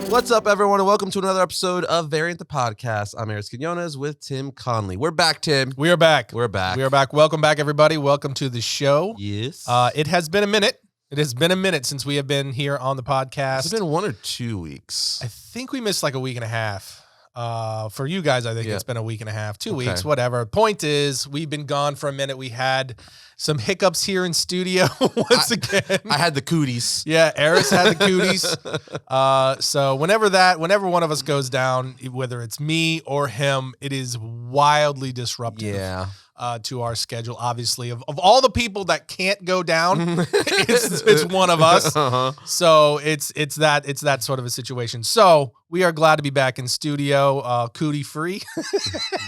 What's up, everyone, and welcome to another episode of Variant the Podcast. I'm Arris and with Tim Conley. We're back, Tim. We are back. We're back. We are back. Welcome back, everybody. Welcome to the show. Yes. It has been a minute. It has been a minute since we have been here on the podcast. It's been 1 or 2 weeks. I think we missed like a week and a half. For you guys, I think it's been a week and a half, 2 weeks, whatever. Point is, we've been gone for a minute. We had some hiccups here in studio once again. I had the cooties. Yeah, Arris had the cooties. So whenever one of us goes down, whether it's me or him, it is wildly disruptive. Yeah. To our schedule, obviously, of all the people that can't go down, it's one of us. Uh-huh. So it's that sort of a situation. So we are glad to be back in studio, cootie free,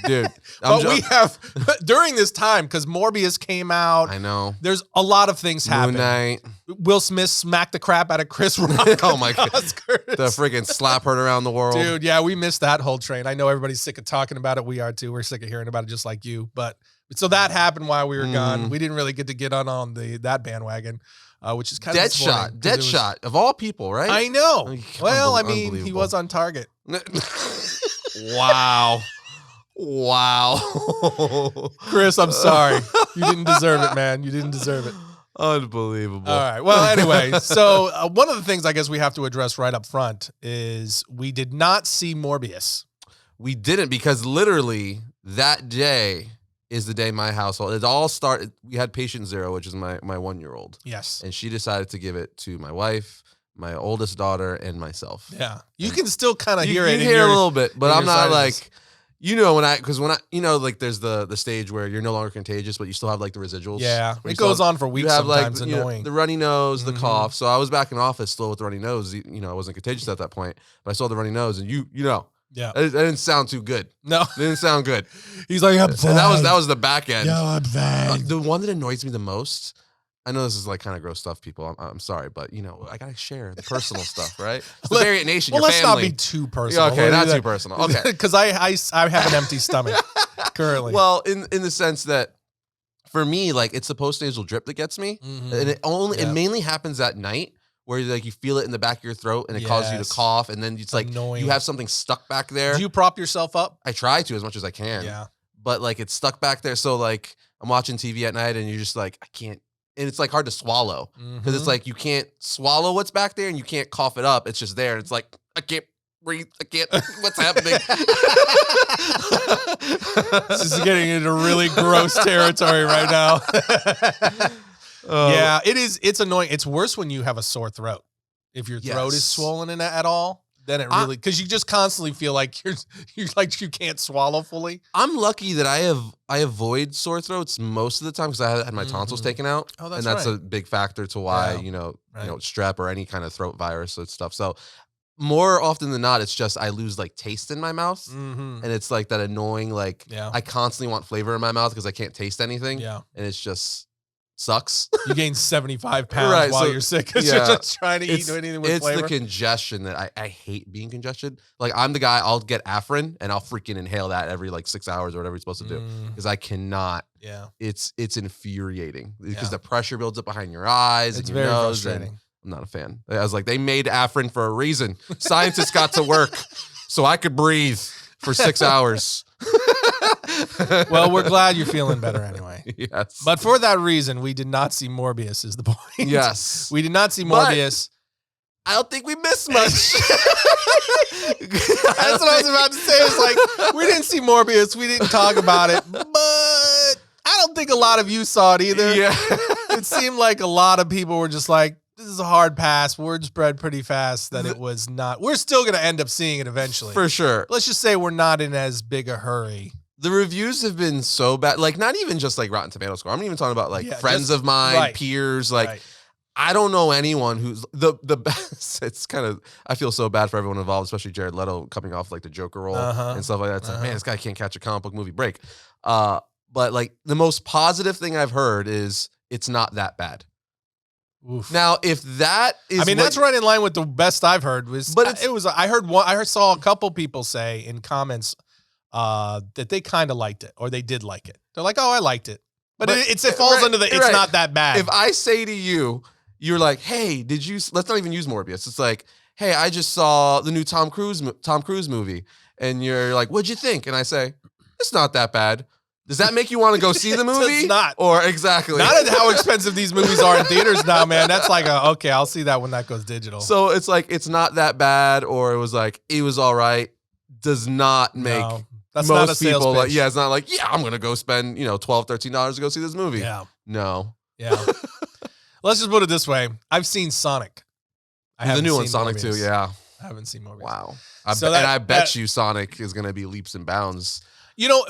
Dude. But we have during this time because Morbius came out. I know. There's a lot of things happening. Moon Knight. Will Smith smacked the crap out of Chris Rock. Oh my god, Oscars. the freaking slap heard around the world, Dude. Yeah, we missed that whole train. I know everybody's sick of talking about it. We are too. We're sick of hearing about it, just like you, but. So that happened while we were gone. We didn't really get to get on that bandwagon, which is kind of disappointing. Deadshot of all people, right? I know. Well, I mean, he was on target. Wow. Chris, I'm sorry. You didn't deserve it, man. You didn't deserve it. Unbelievable. All right. Well, anyway, so one of the things I guess we have to address right up front is we did not see Morbius. We didn't because literally that day is the day my household, it all started. We had patient 0, which is my 1-year-old. Yes. And she decided to give it to my wife, my oldest daughter, and myself. Yeah. You can still kind of hear it. You hear a little bit, but I'm not like, because when like there's the stage where you're no longer contagious, but you still have like the residuals. Yeah. It goes on for weeks sometimes, annoying. The runny nose, the cough. So I was back in office still with the runny nose. I wasn't contagious at that point, but I saw the runny nose and yeah, it didn't sound too good. No, it didn't sound good. He's like, I'm fine. And that was the back end. Yo, I'm fine. The one that annoys me the most. I know this is like kind of gross stuff, people. I'm sorry, but I gotta share the personal stuff, right? It's the Variant Nation. Well, your let's family. not be too personal. Okay, not too personal. Okay, because I have an empty stomach currently. Well, in the sense that for me, like it's the postnasal drip that gets me, and it mainly happens at night. Where like you feel it in the back of your throat and it causes you to cough, and then it's like annoying. You have something stuck back there. Do you prop yourself up? I try to as much as I can. Yeah. But like it's stuck back there. So like I'm watching TV at night and you're just like, I can't, and it's like hard to swallow because it's like you can't swallow what's back there and you can't cough it up. It's just there. And it's like, I can't breathe. I can't, what's happening? This is getting into really gross territory right now. Yeah, it is. It's annoying. It's worse when you have a sore throat. If your throat is swollen at all, then it really, because you just constantly feel like you're like you can't swallow fully. I'm lucky that I avoid sore throats most of the time because I had my tonsils taken out. Oh, that's and that's right. a big factor to why strep or any kind of throat virus and stuff. So more often than not, it's just I lose like taste in my mouth, and it's like that annoying I constantly want flavor in my mouth because I can't taste anything. Yeah, and it's just. Sucks. You gain 75 pounds while you're sick because you're just trying to eat anything with flavor. It's the congestion that I hate being congested. Like I'm the guy, I'll get Afrin and I'll freaking inhale that every like 6 hours or whatever you're supposed to do because I cannot. Yeah. It's infuriating because the pressure builds up behind your eyes and your very nose. Frustrating. And I'm not a fan. I was like, they made Afrin for a reason. Scientists got to work so I could breathe for 6 hours. Well, we're glad you're feeling better anyway. Yes. But for that reason, we did not see Morbius is the point. Yes. We did not see Morbius. I don't think we missed much. That's what I was about to say. It's like, we didn't see Morbius. We didn't talk about it. But I don't think a lot of you saw it either. Yeah. It seemed like a lot of people were just like, this is a hard pass. Word spread pretty fast that it was not. We're still going to end up seeing it eventually. For sure. Let's just say we're not in as big a hurry. The reviews have been so bad. Like, not even just like Rotten Tomato score. I'm not even talking about like friends of mine, peers. Like, I don't know anyone who's the best. It's kind of, I feel so bad for everyone involved, especially Jared Leto coming off like the Joker role and stuff like that. It's like, man, this guy can't catch a comic book movie break. But like the most positive thing I've heard is it's not that bad. Oof. Now, if that is, that's right in line with the best I've heard. I saw a couple people say in comments that they kind of liked it or they did like it. They're like, oh, I liked it, but it falls under the it's not that bad. If I say to you, you're like, hey, let's not even use Morbius. It's like, hey, I just saw the new Tom Cruise movie. And you're like, what'd you think? And I say, it's not that bad. Does that make you want to go see the movie? It's not. Or exactly. Not at how expensive these movies are in theaters now, man. That's like, okay, I'll see that when that goes digital. So it's like, it's not that bad, or it was like, it was all right. Does not make that's most not a sales people pitch. like, yeah, it's not like, yeah, I'm going to go spend, $12, $13 to go see this movie. Yeah. No. Yeah. Let's just put it this way. I've seen Sonic. The new one, Sonic Morbius. 2, yeah. I haven't seen Morbius. Wow. I bet you Sonic is going to be leaps and bounds.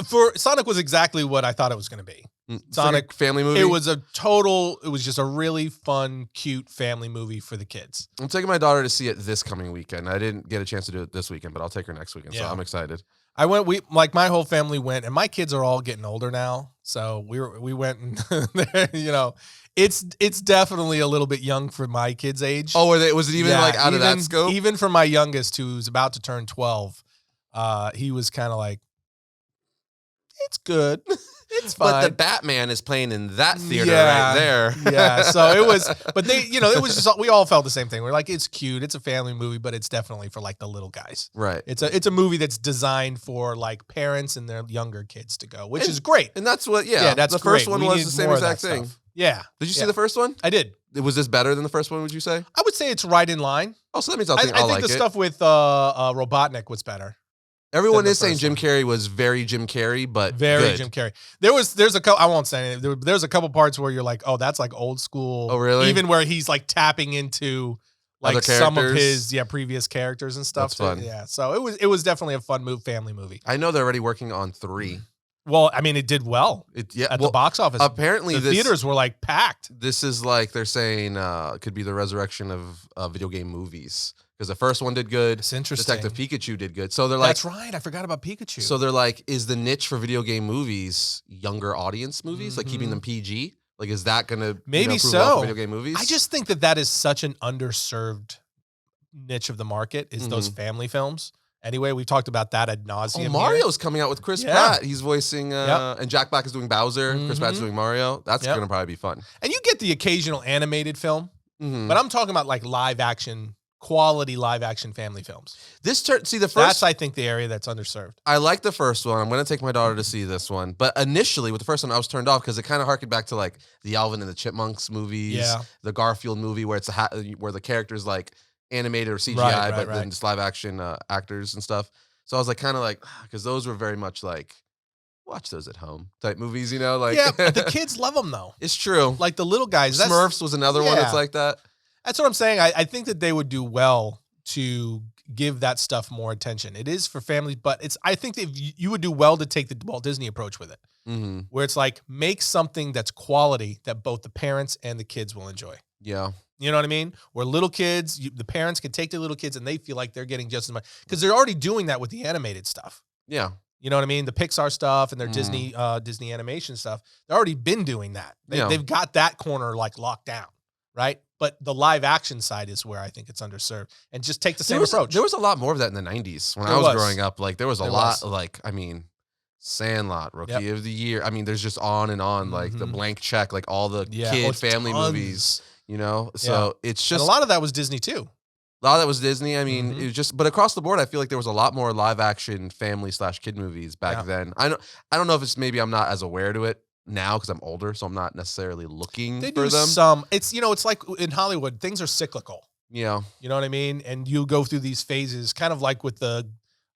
For Sonic was exactly what I thought it was going to be. Sonic, like family movie. It was just a really fun, cute family movie for the kids. I'm taking my daughter to see it this coming weekend. I didn't get a chance to do it this weekend, but I'll take her next weekend. So I'm excited. My whole family went, and my kids are all getting older now. So we went and, it's definitely a little bit young for my kids' age. Oh, was it even out of that scope? Even for my youngest, who's about to turn 12, he was kind of like, it's good. It's fine. But the Batman is playing in that theater right there. Yeah. So it was, but it was just, we all felt the same thing. We're like, it's cute. It's a family movie, but it's definitely for like the little guys. Right. It's a movie that's designed for like parents and their younger kids to go, which is great. And that's what, that's the great. first one was the same exact thing. Stuff. Yeah. Did you see the first one? I did. Was this better than the first one, would you say? I would say it's right in line. Oh, so that means I think the stuff with Robotnik was better. Everyone is saying Jim Carrey was very Jim Carrey, but very good. Jim Carrey. There's a couple. I won't say anything. There's a couple parts where you're like, oh, that's like old school. Oh, really? Even where he's like tapping into like some of his previous characters and stuff. That's fun. Yeah. So it was definitely a fun family movie. I know they're already working on 3. Well, I mean, it did well at the box office. Apparently, the theaters were like packed. This is like they're saying it could be the resurrection of video game movies. Because the first one did good. It's interesting. Detective Pikachu did good. So they're like, that's right. I forgot about Pikachu. So they're like, is the niche for video game movies younger audience movies, like keeping them PG? Like, is that going to maybe prove so well for video game movies? I just think that is such an underserved niche of the market is those family films. Anyway, we've talked about that ad nauseum. Oh, Mario's coming out with Chris Pratt. He's voicing, and Jack Black is doing Bowser. Chris Pratt's doing Mario. That's going to probably be fun. And you get the occasional animated film, but I'm talking about like quality live action family films. That's, I think, the area that's underserved. I like the first one. I'm going to take my daughter to see this one. But initially, with the first one, I was turned off because it kind of harkened back to like the Alvin and the Chipmunks movies, the Garfield movie where it's where the character's like animated or CGI, but then just live action actors and stuff. So I was like, kind of like, because those were very much like, watch those at home type movies, like. Yeah, but the kids love them though. It's true. Like the little guys. Smurfs was another one that's like that. That's what I'm saying. I think that they would do well to give that stuff more attention. It is for families, but I think that you would do well to take the Walt Disney approach with it, where it's like make something that's quality that both the parents and the kids will enjoy. Yeah. You know what I mean? Where little kids, the parents can take their little kids and they feel like they're getting just as much because they're already doing that with the animated stuff. Yeah. You know what I mean? The Pixar stuff and their Disney animation stuff. They've already been doing that. They've got that corner like locked down, right? But the live action side is where I think it's underserved. And just take the same approach. There was a lot more of that in the 90s when I was growing up. Like there was a lot, like, I mean, Sandlot, Rookie of the Year. I mean, there's just on and on, like the Blank Check, like all the kid family movies, So it's just. And a lot of that was Disney too. A lot of that was Disney. I mean, it was just, but across the board, I feel like there was a lot more live action family/kid movies back then. I don't know if it's maybe I'm not as aware to it now because I'm older, so I'm not necessarily looking for them. It's like in Hollywood, things are cyclical. Yeah. You know what I mean? And you go through these phases, kind of like with the,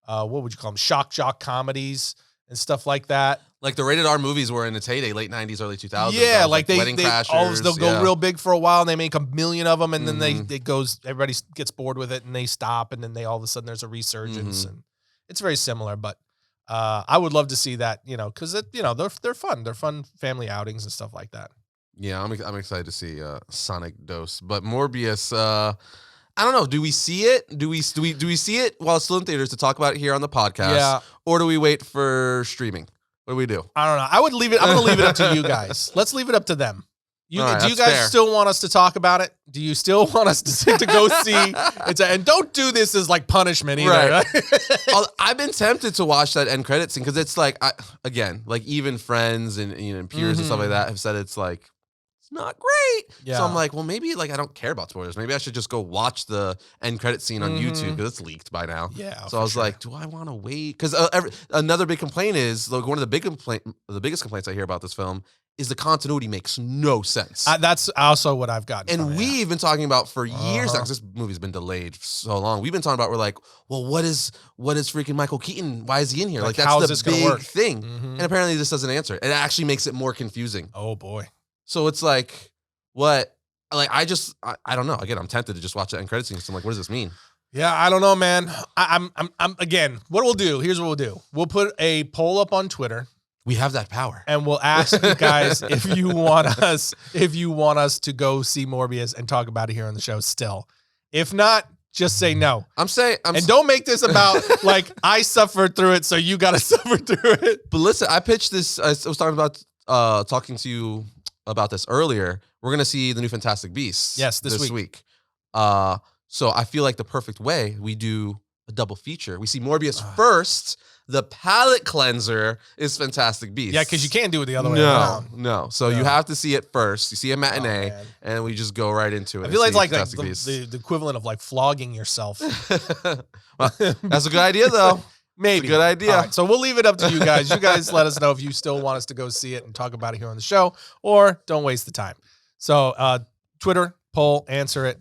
what would you call them? Shock jock comedies and stuff like that. Like the rated R movies were in its heyday, late 90s, early 2000s. Yeah, like Wedding Crashers. They'll go real big for a while and they make 1 million of them and then everybody gets bored with it and they stop and then all of a sudden there's a resurgence and it's very similar, but I would love to see that, because they're fun. They're fun family outings and stuff like that. Yeah, I'm excited to see Sonic Dose, but Morbius. I don't know. Do we see it? Do we see it while it's still in theaters to talk about it here on the podcast, or do we wait for streaming? What do we do? I don't know. I would leave it. I'm going to leave it up to you guys. Let's leave it up to them. Do you guys still want us to talk about it? Do you still want us to go see? And don't do this as like punishment either. Right. I've been tempted to watch that end credits scene because it's like, again, like even friends and peers and stuff like that have said it's like it's not great. Yeah. So I'm like, well, maybe like I don't care about spoilers. Maybe I should just go watch the end credit scene on YouTube because it's leaked by now. Yeah. So I was like, do I want to wait? Because another big complaint is like one of the biggest complaints I hear about this film is the continuity makes no sense. That's also what I've gotten. And we've been talking about for years now, because this movie's been delayed for so long. We've been talking about, we're like, well, what is freaking Michael Keaton? Why is he in here? Like that's the big thing. And apparently this doesn't answer it. It actually makes it more confusing. Oh boy. So it's like, what? Like I don't know. Again, I'm tempted to just watch the end credit scene. So I'm like, what does this mean? Yeah, I don't know, man. I'm again, what we'll do, here's what we'll do. We'll put a poll up on Twitter. We have that power. And we'll ask you guys if you want us to go see Morbius and talk about it here on the show still. If not, just say no. And don't make this about like I suffered through it, so you gotta suffer through it. But listen, I pitched this. I was talking to you about this earlier. We're gonna see the new Fantastic Beasts. Yes, this week. So I feel like the perfect way we do a double feature. We see Morbius first. The palate cleanser is Fantastic Beasts. Yeah, because you can't do it the other way around. No. So you have to see it first. You see a matinee, and we just go right into it. I feel like the equivalent of like flogging yourself. Well, that's a good idea, though. Maybe. Good idea. All right, so we'll leave it up to you guys. You guys let us know if you still want us to go see it and talk about it here on the show, or don't waste the time. So Twitter, poll, answer it.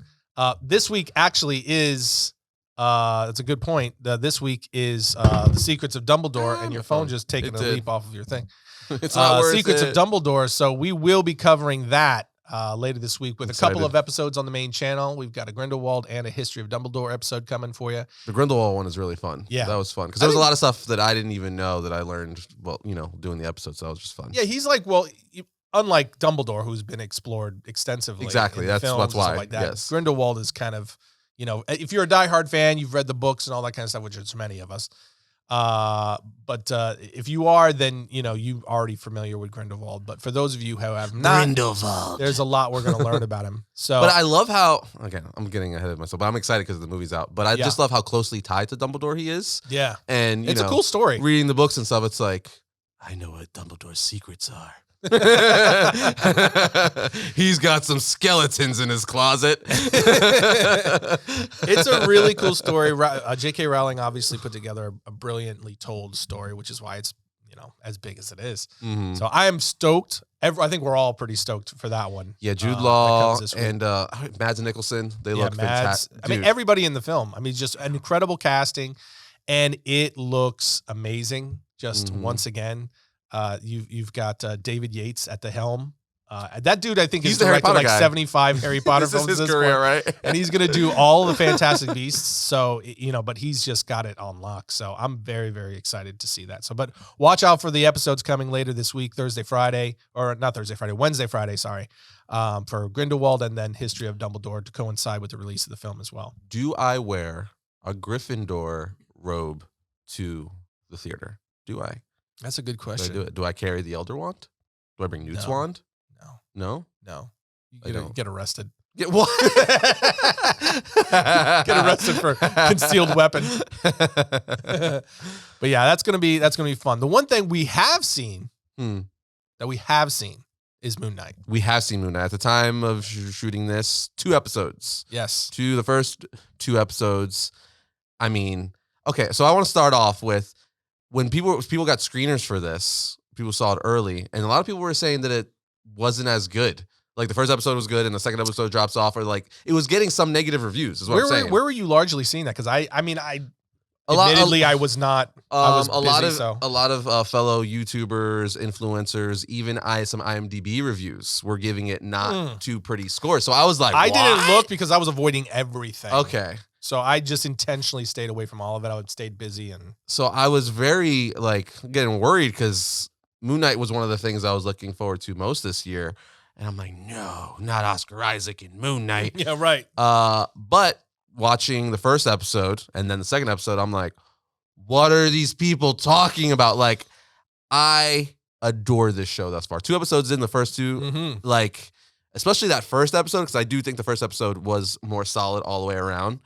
This week actually is... that's a good point. This week is The Secrets of Dumbledore, and your phone just taking a leap off of your thing. It's not worth Secrets it. of Dumbledore. So we will be covering that later this week with a couple of episodes on the main channel. We've got a Grindelwald and a History of Dumbledore episode coming for you. The Grindelwald one is really fun. Yeah. That was fun. Because there was a lot of stuff that I didn't even know that I learned, doing the episodes. So that was just fun. Yeah, he's like, unlike Dumbledore, who's been explored extensively. Exactly. That's why. Like that. Yes. Grindelwald is kind of... if you're a diehard fan, you've read the books and all that kind of stuff, which is many of us. But if you are, then, you're already familiar with Grindelwald. But for those of you who have not, Grindelwald. There's a lot we're going to learn about him. So, but I love how, again, I'm getting ahead of myself, but I'm excited because the movie's out. But I just love how closely tied to Dumbledore he is. Yeah. And, it's a cool story. Reading the books and stuff, it's like, I know what Dumbledore's secrets are. He's got some skeletons in his closet. It's a really cool story. J.K. Rowling obviously put together a brilliantly told story, which is why it's as big as it is. Mm-hmm. So I am stoked. I think we're all pretty stoked for that one. Yeah, Jude Law and Mads Mikkelsen. They look fantastic. I mean, everybody in the film. I mean, just an incredible casting, and it looks amazing. Just once again. You've got David Yates at the helm. That dude, I think, he's directed like 75 Harry Potter films. This is his career, right? And he's going to do all the Fantastic Beasts. So, but he's just got it on lock. So I'm very, very excited to see that. So, but watch out for the episodes coming later this week, Wednesday, Friday, sorry, for Grindelwald and then History of Dumbledore to coincide with the release of the film as well. Do I wear a Gryffindor robe to the theater? Do I? That's a good question. Do I do it? Do I carry the Elder Wand? Do I bring Newt's wand? No? You get arrested. Get what? Get arrested for concealed weapon. But yeah, that's gonna be fun. The one thing we have seen is Moon Knight. We have seen Moon Knight. At the time of shooting this, 2 episodes. Yes. The first 2 episodes. I mean, okay, so I want to start off with when people got screeners for this, people saw it early, and a lot of people were saying that it wasn't as good. Like the first episode was good, and the second episode drops off, or like it was getting some negative reviews. Is what I'm saying. Where were you largely seeing that? Because I was not. I was busy, a lot of fellow YouTubers, influencers, even some IMDb reviews were giving it not too pretty scores. So I was like, I didn't look because I was avoiding everything. Okay. So I just intentionally stayed away from all of it. I stayed busy, and so I was very getting worried because Moon Knight was one of the things I was looking forward to most this year, and I'm like, no, not Oscar Isaac in Moon Knight. Yeah, right. But watching the first episode and then the second episode, I'm like, what are these people talking about? Like, I adore this show thus far. 2 episodes in, the first 2, especially that first episode, because I do think the first episode was more solid all the way around.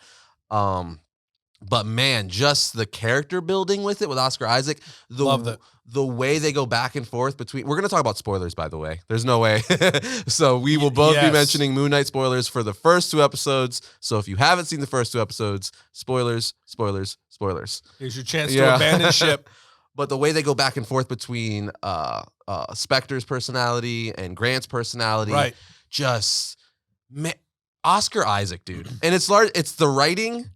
But man, just the character building with it with Oscar Isaac, the way they go back and forth between. We're going to talk about spoilers, by the way. There's no way. So we will both be mentioning Moon Knight spoilers for the first 2 episodes. So if you haven't seen the first 2 episodes, spoilers. Here's your chance to abandon ship. But the way they go back and forth between Spectre's personality and Grant's personality, right? Just Oscar Isaac, dude. And it's the writing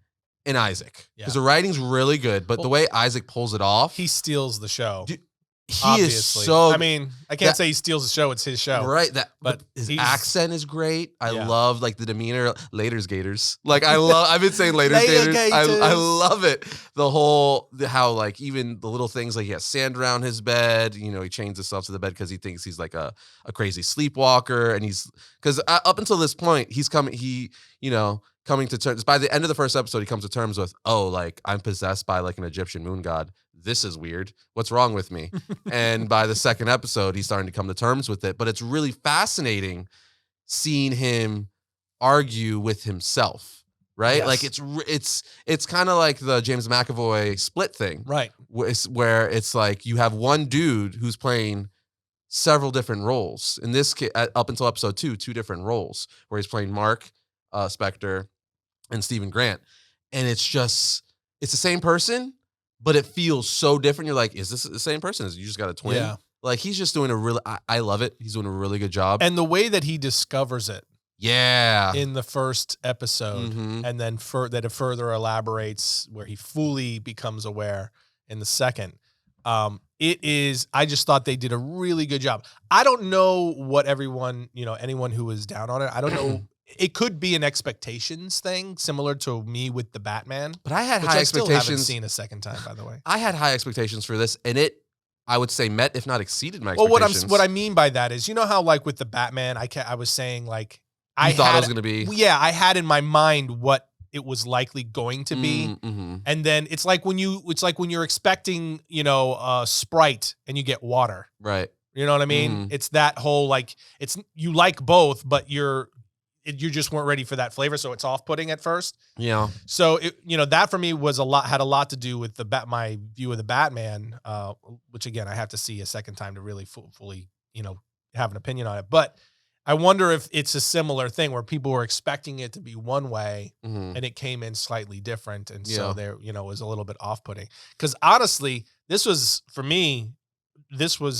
and Isaac, because the writing's really good, but the way Isaac pulls it off, he steals the show. Dude, he is so. I mean, I can't say he steals the show; it's his show, right? But his accent is great. I love like the demeanor. Later's Gators, like I've been saying Later's Gators. I love it. The whole how like even the little things like he has sand around his bed. You know, he chains himself to the bed because he thinks he's like a crazy sleepwalker, and because up until this point he's coming. Coming to terms by the end of the first episode, he comes to terms with, like I'm possessed by like an Egyptian moon god. This is weird. What's wrong with me? And by the second episode, he's starting to come to terms with it. But it's really fascinating seeing him argue with himself, right? Yes. Like it's kind of like the James McAvoy Split thing, right? Where it's like you have one dude who's playing several different roles. In this case, up until episode 2 different roles where he's playing Mark, Spectre, and Stephen Grant, and it's the same person, but it feels so different. You're like, is this the same person? You just got a twin? Yeah. Like he's just doing I love it. He's doing a really good job. And the way that he discovers it, in the first episode, and then that it further elaborates where he fully becomes aware in the second. I just thought they did a really good job. I don't know what anyone who was down on it, I don't know. It could be an expectations thing, similar to me with the Batman. But I had high expectations. I still haven't seen a second time, by the way. I had high expectations for this, and I would say, met, if not exceeded my expectations. Well, what I mean by that is, you know how, like, with the Batman, I was saying, like... I thought it was going to be... Yeah, I had in my mind what it was likely going to be. And then it's like when you're expecting, Sprite and you get water. Right. You know what I mean? It's that whole, like, you like both, but you just weren't ready for that flavor, so it's off-putting at first. Yeah. So that for me had a lot to do with my view of the Batman, which again I have to see a second time to really fully have an opinion on it. But I wonder if it's a similar thing where people were expecting it to be one way and it came in slightly different, and so there was a little bit off-putting. Because honestly, this was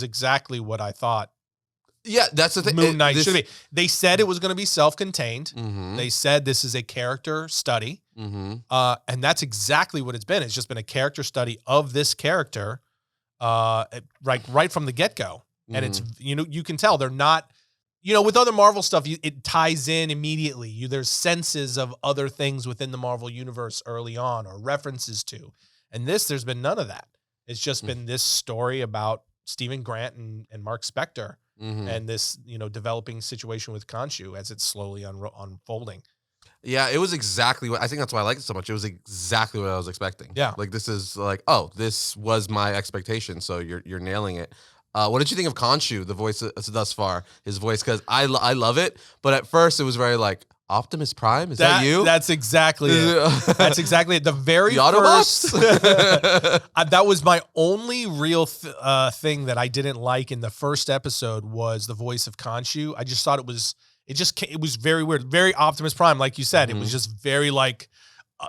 exactly what I thought. Yeah, that's the thing. Moon Knight should be. They said it was going to be self-contained. They said this is a character study, and that's exactly what it's been. It's just been a character study of this character, right from the get-go. And it's you can tell they're not. With other Marvel stuff, it ties in immediately. There's senses of other things within the Marvel universe early on, or references to. And there's been none of that. It's just been this story about Stephen Grant and Mark Spector. And this, developing situation with Khonshu as it's slowly unfolding. Yeah, it was exactly what I think. That's why I liked it so much. It was exactly what I was expecting. Yeah, like this is like, this was my expectation. So you're nailing it. What did you think of Khonshu, the voice thus far? His voice, because I love it, but at first it was very like Optimus Prime. Is that you? That's exactly it. That's exactly it. The very first. That was my only real thing that I didn't like in the first episode was the voice of Khonshu. I just thought it was very weird, very Optimus Prime, like you said. It was just very like,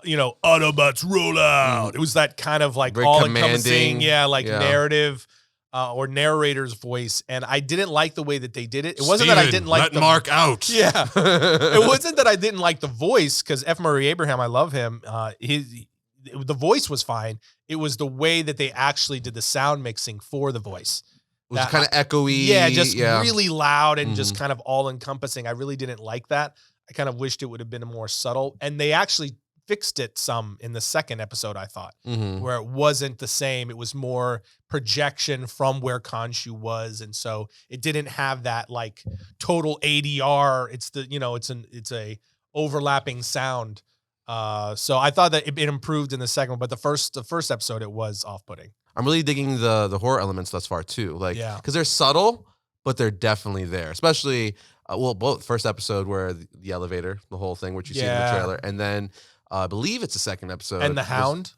Autobots roll out. It was that kind of like all-encompassing, narrative. Or narrator's voice, and I didn't like the way that they did it. It wasn't that I didn't like let Mark out. Yeah, it wasn't that I didn't like the voice, because F. Murray Abraham, I love him. The voice was fine. It was the way that they actually did the sound mixing for the voice. It was kind of echoey. Yeah, just really loud and just kind of all encompassing. I really didn't like that. I kind of wished it would have been more subtle, and they actually fixed it some in the second episode, I thought, where it wasn't the same. It was more projection from where Khonshu was, and so it didn't have that like total ADR. It's it's a overlapping sound. So I thought that it improved in the second one, but the first episode it was off-putting. I'm really digging the horror elements thus far too, like because they're subtle, but they're definitely there. Especially both first episode where the elevator, the whole thing which you see in the trailer, and then I believe it's the second episode. And the Hound.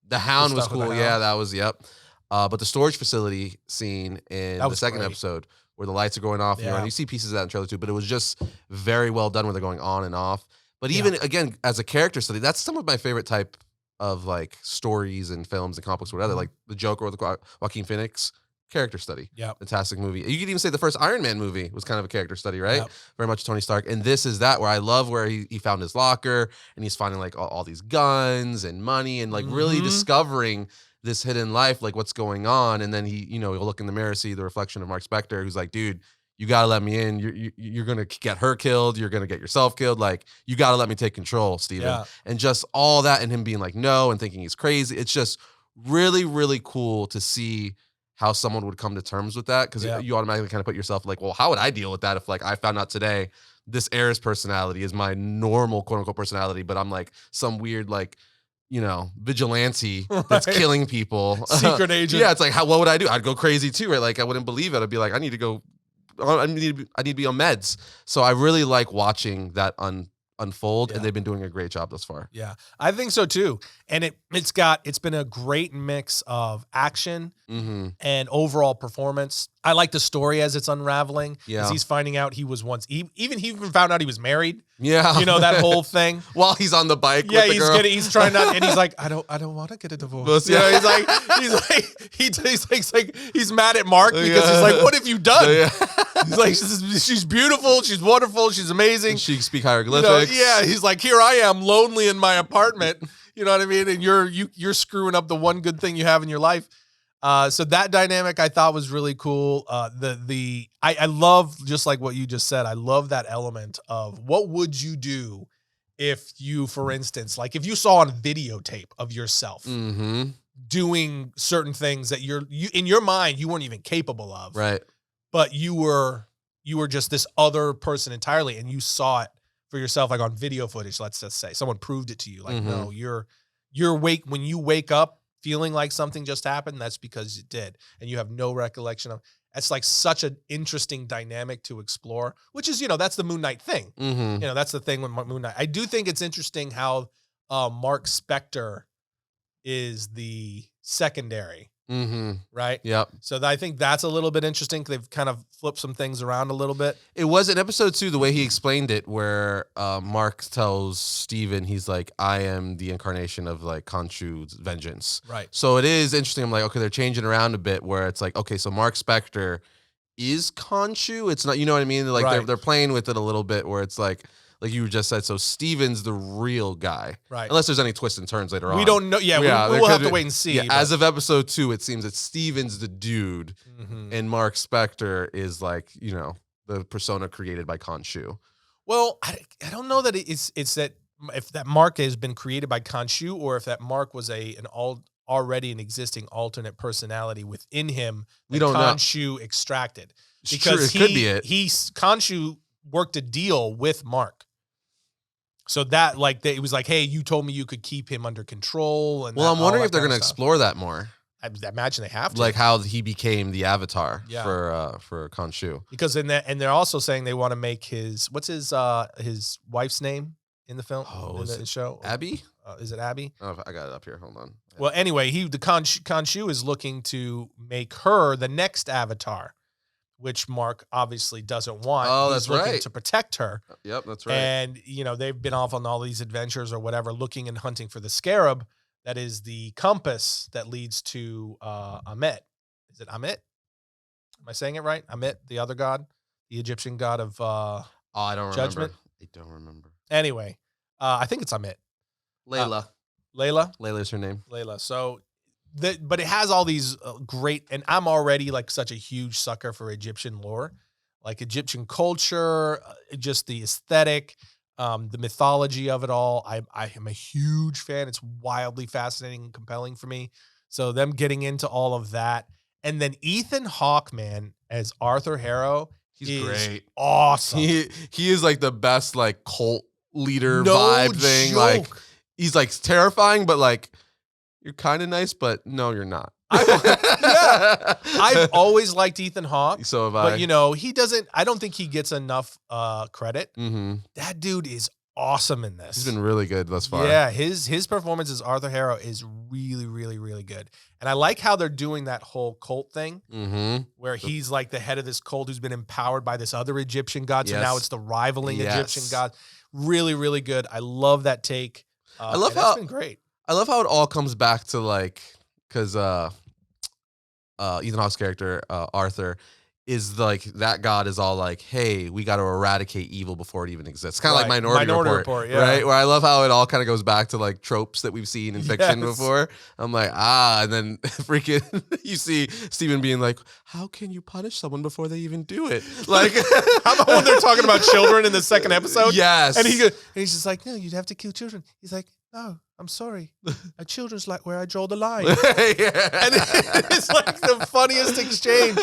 The Hound was cool. Yeah, that was but the storage facility scene in the second episode where the lights are going off, and you see pieces of that in the trailer too. But it was just very well done where they're going on and off. But even again, as a character study, that's some of my favorite type of like stories and films and comic books, whatever. Like the Joker or the Joaquin Phoenix character study. Yeah, fantastic movie. You could even say the first Iron Man movie was kind of a character study, right? Yep. Very much Tony Stark. And this is that where I love where he found his locker and he's finding like all these guns and money and like really discovering this hidden life, like what's going on. And then he'll look in the mirror, see the reflection of Mark Spector, who's like, dude, you got to let me in. You're going to get her killed. You're going to get yourself killed. Like, you got to let me take control, Steven. Yeah. And just all that and him being like, no, and thinking he's crazy. It's just really, really cool to see how someone would come to terms with that. Because you automatically kind of put yourself like, well, how would I deal with that if like I found out today this Arris personality is my normal quote unquote personality, but I'm like some weird like, vigilante that's killing people. Secret agent. Yeah, it's like, what would I do? I'd go crazy too, right? Like I wouldn't believe it. I'd be like, I need to be on meds. So I really like watching that unfold, and they've been doing a great job thus far. Yeah, I think so too. And it's been a great mix of action and overall performance. I like the story as it's unraveling. Yeah, he's finding out he was once he even found out he was married. Yeah, that whole thing while he's on the bike. Yeah, with the girl. He's trying not, and he's like, I don't want to get a divorce. Yeah, he's mad at Mark because he's like, what have you done? Yeah. He's like, she's beautiful, she's wonderful, she's amazing. She can speak hieroglyphics. He's like, here I am, lonely in my apartment. You know what I mean? And you're screwing up the one good thing you have in your life. So that dynamic I thought was really cool. I love, just like what you just said, I love that element of what would you do if you, for instance, like if you saw on videotape of yourself doing certain things that you in your mind you weren't even capable of. Right. But you were just this other person entirely, and you saw it for yourself, like on video footage. Let's just say someone proved it to you. Like, no, when you wake up feeling like something just happened, that's because it did, and you have no recollection of. It's like such an interesting dynamic to explore, which is that's the Moon Knight thing. That's the thing with Moon Knight. I do think it's interesting how Mark Spector is the secondary. Right. Yep. So I think that's a little bit interesting. They've kind of flipped some things around a little bit. It was in episode 2, the way he explained it, where Mark tells Steven, he's like, I am the incarnation of like Khonshu's vengeance. Right. So it is interesting. I'm like, okay, they're changing around a bit where it's like, okay, so Mark Spector is Khonshu. It's not, you know what I mean? Like they're playing with it a little bit where it's like you just said, so Steven's the real guy. Right. Unless there's any twists and turns later on. We don't know. Yeah, we'll have to wait and see. Yeah, as of episode 2, it seems that Steven's the dude, and Mark Spector is like, the persona created by Khonshu. Well, I don't know that it's that if that Mark has been created by Khonshu, or if that Mark was already an existing alternate personality within him that Khonshu extracted. Because it could be it. Khonshu worked a deal with Mark. So that it was like, hey, you told me you could keep him under control. And I'm wondering if they're going to explore that more. I imagine they have to. Like how he became the avatar for Khonshu. Because and they're also saying they want to make what's his wife's name in the film? In the show? Abby? Is it Abby? Oh, I got it up here. Hold on. Well, anyway, Khonshu is looking to make her the next avatar, which Mark obviously doesn't want. Oh, that's right. He's looking to protect her. Yep, that's right. And, they've been off on all these adventures or whatever, looking and hunting for the scarab that is the compass that leads to Amet. Is it Amet? Am I saying it right? Amet, the other god? The Egyptian god of I don't judgment? Remember. I don't remember. Anyway, I think it's Amet. Layla. Layla? Layla's her name. Layla. So... but it has all these great, and I'm already like such a huge sucker for Egyptian lore, like Egyptian culture, just the aesthetic, the mythology of it all. I am a huge fan. It's wildly fascinating and compelling for me. So them getting into all of that, and then Ethan Hawke, man, as Arthur Harrow, he's great, awesome. He is like the best like cult leader vibe thing. Joke. Like he's like terrifying, but like. You're kind of nice, but no, you're not. I've always liked Ethan Hawke. So have I. But, he doesn't, I don't think he gets enough credit. That dude is awesome in this. He's been really good thus far. Yeah, his performance as Arthur Harrow is really, really, really good. And I like how they're doing that whole cult thing where he's like the head of this cult who's been empowered by this other Egyptian god. So now it's the rivaling Egyptian god. Really, really good. I love that take. I love how it's been great. I love how it all comes back to like, because Ethan Hawke's character, Arthur, is like, that god is all like, hey, we got to eradicate evil before it even exists. Kind of like Minority Report, right? Where I love how it all kind of goes back to like tropes that we've seen in fiction before. I'm like, and then freaking you see Steven being like, how can you punish someone before they even do it? Like, how about when they're talking about children in the second episode? Yes. And he's just like, no, you'd have to kill children. He's like, no, I'm sorry. A children's like where I draw the line. And it's like the funniest exchange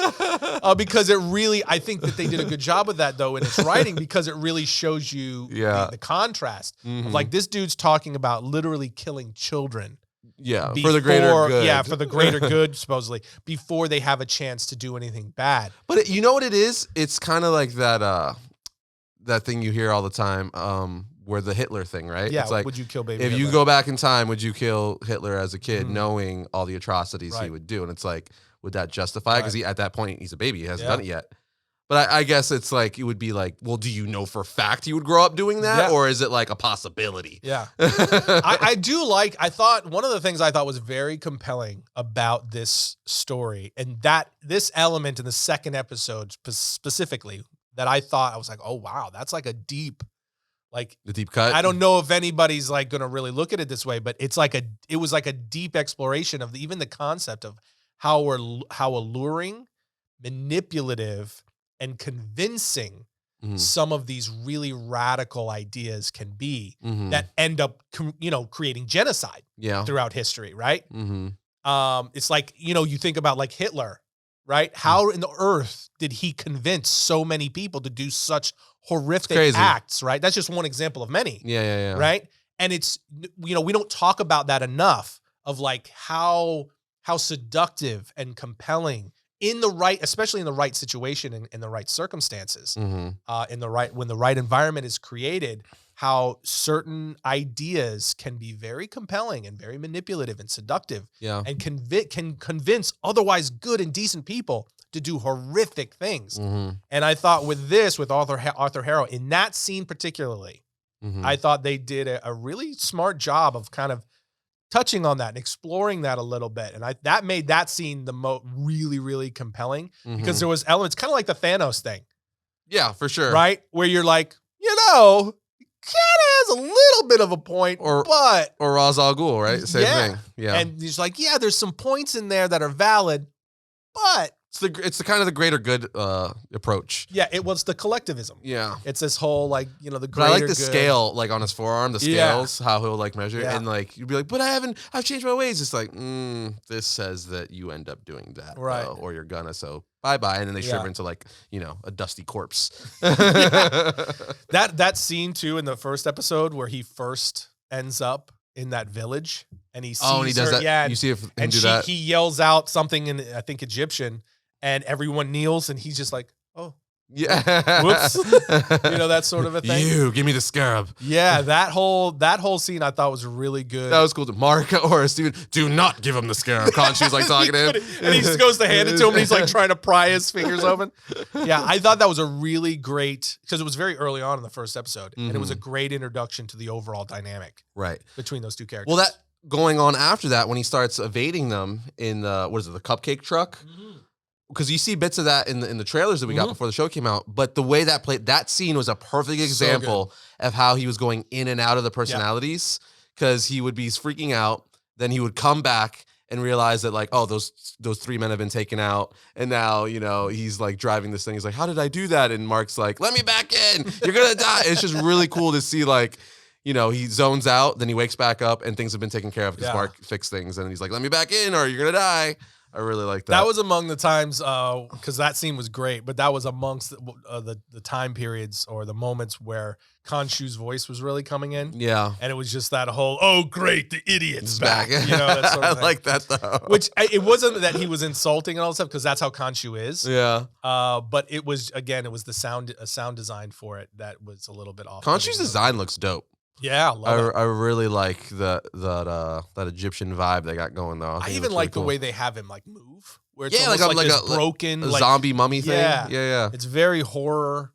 because it really, I think that they did a good job with that though in its writing because it really shows you the contrast of like this dude's talking about literally killing children. Yeah, for the greater good. Yeah, for the greater good, supposedly, before they have a chance to do anything bad. But you know what it is? It's kind of like that that thing you hear all the time, where the Hitler thing, right? Yeah, it's like, would you kill baby if Hitler? you go back in time, would you kill Hitler as a kid knowing all the atrocities he would do? And it's like, would that justify? Because at that point, he's a baby. He hasn't done it yet. But I guess it's like, it would be like, well, do you know for a fact he would grow up doing that? Yeah. Or is it like a possibility? Yeah. I thought one of the things I thought was very compelling about this story and that this element in the second episode specifically that I thought, I was like, oh, wow, that's like a deep, like the deep cut. I don't know if anybody's like going to really look at it this way, but it was like a deep exploration of even the concept of how alluring, manipulative, and convincing some of these really radical ideas can be that end up, creating genocide throughout history, right? It's like, you think about like Hitler, right? How in the earth did he convince so many people to do such horrific acts, right? That's just one example of many. Yeah. Right? And it's, we don't talk about that enough of like how seductive and compelling especially in the right situation and in the right circumstances, when the right environment is created, how certain ideas can be very compelling and very manipulative and seductive and can convince otherwise good and decent people to do horrific things. And I thought with Arthur Harrow, in that scene particularly, I thought they did a really smart job of kind of touching on that and exploring that a little bit. And that made that scene really, really compelling because there was elements, kind of like the Thanos thing. Yeah, for sure. Right? Where you're like, kind of has a little bit of a point, or Ra's al Ghul, right? Same thing. Yeah. And he's like, there's some points in there that are valid, but it's the kind of the greater good approach. Yeah, it was the collectivism. Yeah. It's this whole like, the greater But I like the good. scale, like on his forearm, the scales, how he'll like measure it. And like, you'd be like, but I've changed my ways. It's like, this says that you end up doing that. Right. Or you're gonna, so bye-bye. And then they shiver into like, a dusty corpse. That scene too in the first episode where he first ends up in that village and he sees and he does her, that. yeah, you see him do that. He yells out something in, I think, Egyptian, and everyone kneels and he's just like, oh. Yeah. Whoops. That sort of a thing. You give me the scarab. Yeah, that whole scene I thought was really good. That was cool. Mark or Steven, do not give him the scarab. Khonshu's like talking to him. And he just goes to hand it to him and he's like trying to pry his fingers open. Yeah, I thought that was a really great, because it was very early on in the first episode. And it was a great introduction to the overall dynamic between those two characters. Well, that going on after that, when he starts evading them in the cupcake truck? Because you see bits of that in the trailers that we got before the show came out, but the way that played, that scene was a perfect example of how he was going in and out of the personalities. Because he would be freaking out, then he would come back and realize that like, oh, those three men have been taken out, and now he's like driving this thing. He's like, how did I do that? And Mark's like, let me back in. You're gonna die. It's just really cool to see like. He zones out, then he wakes back up, and things have been taken care of because Mark fixed things, and he's like, "Let me back in, or you're gonna die." I really like that. That was among the times, because that scene was great, but that was amongst the time periods or the moments where Khonshu's voice was really coming in. Yeah. And it was just that whole, oh, great, the idiot's back. You know, that sort of thing. I like that, though. Which, it wasn't that he was insulting and all that stuff, because that's how Khonshu is. Yeah. But it was, again, it was the sound design for it that was a little bit off. Khonshu's design looks dope. Yeah, I really like that Egyptian vibe they got going though. I even like the way they have him like move, where it's like this broken a zombie mummy thing. Yeah. It's very horror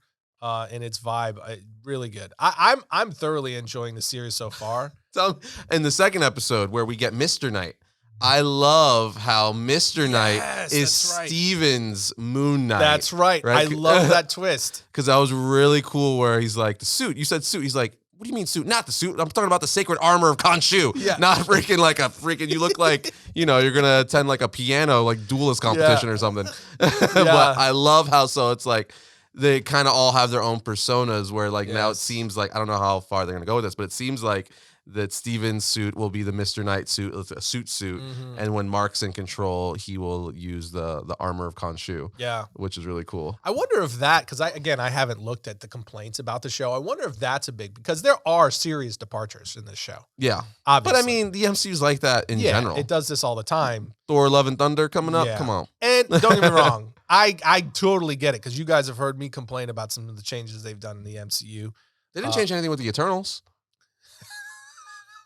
in its vibe. Really good. I'm thoroughly enjoying the series so far. So, in the second episode where we get Mr. Knight, I love how Mr. Knight is Steven's Moon Knight. That's right. I love that twist. Because that was really cool where he's like, the suit. You said suit. He's like, what do you mean suit? Not the suit. I'm talking about the sacred armor of Khonshu. Yeah. Not freaking like you look like, you're going to attend like a piano, like duelist competition or something. But I love how, so it's like, they kind of all have their own personas where like now it seems like, I don't know how far they're going to go with this, but it seems like that Steven's suit will be the Mr. Knight suit, a suit. Mm-hmm. And when Mark's in control, he will use the armor of Khonshu. Yeah. Which is really cool. I wonder if that, because I haven't looked at the complaints about the show. I wonder if that's a big, because there are serious departures in this show. Yeah. Obviously. But I mean, the MCU's like that in general. It does this all the time. Thor Love and Thunder coming up. Yeah. Come on. And don't get me wrong. I totally get it, because you guys have heard me complain about some of the changes they've done in the MCU. They didn't change anything with the Eternals.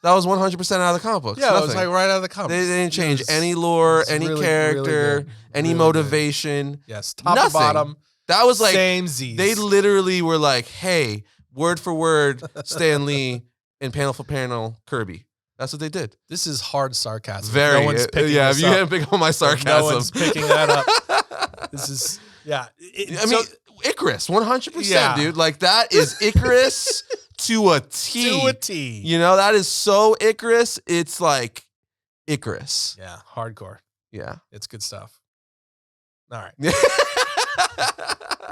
That was 100% out of the comic books. Yeah, it was like right out of the comics. They didn't change any lore, any really, character, really any motivation. Good. Yes, top to bottom. That was like, same Z's. They literally were like, hey, word for word, Stan Lee and panel for panel, Kirby. That's what they did. This is hard sarcasm. Very. No one's picking if you didn't pick up my sarcasm. No one's picking that up. This is, I mean, Icarus, 100%, dude. Like, that is Icarus to a T. To a T. You know, that is so Icarus. It's like Icarus. Yeah, hardcore. Yeah. It's good stuff. All right.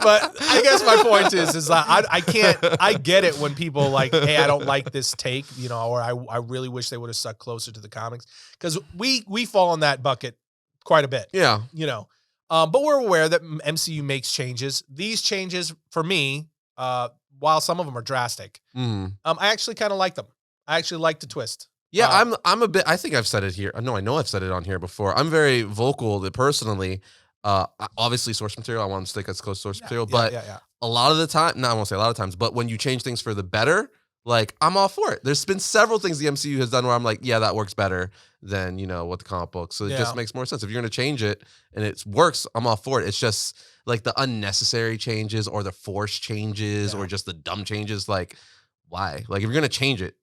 But I guess my point is that I can't, I get it when people like, hey, I don't like this take, you know, or I really wish they would have stuck closer to the comics. Because we fall in that bucket quite a bit. Yeah. You know, but we're aware that MCU makes changes. These changes, for me, while some of them are drastic, I actually kind of like them. I actually like the twist. Yeah, I'm a bit, I think I've said it here. No, I know I've said it on here before. I'm very vocal that personally, obviously source material, I want to stick as close to source material, but a lot of the time, no, I won't say a lot of times, but when you change things for the better, like, I'm all for it. There's been several things the MCU has done where I'm like, yeah, that works better than, you know, what the comic books. So it just makes more sense. If you're going to change it and it works, I'm all for it. It's just like the unnecessary changes or the forced changes or just the dumb changes. Like, why? Like, if you're going to change it,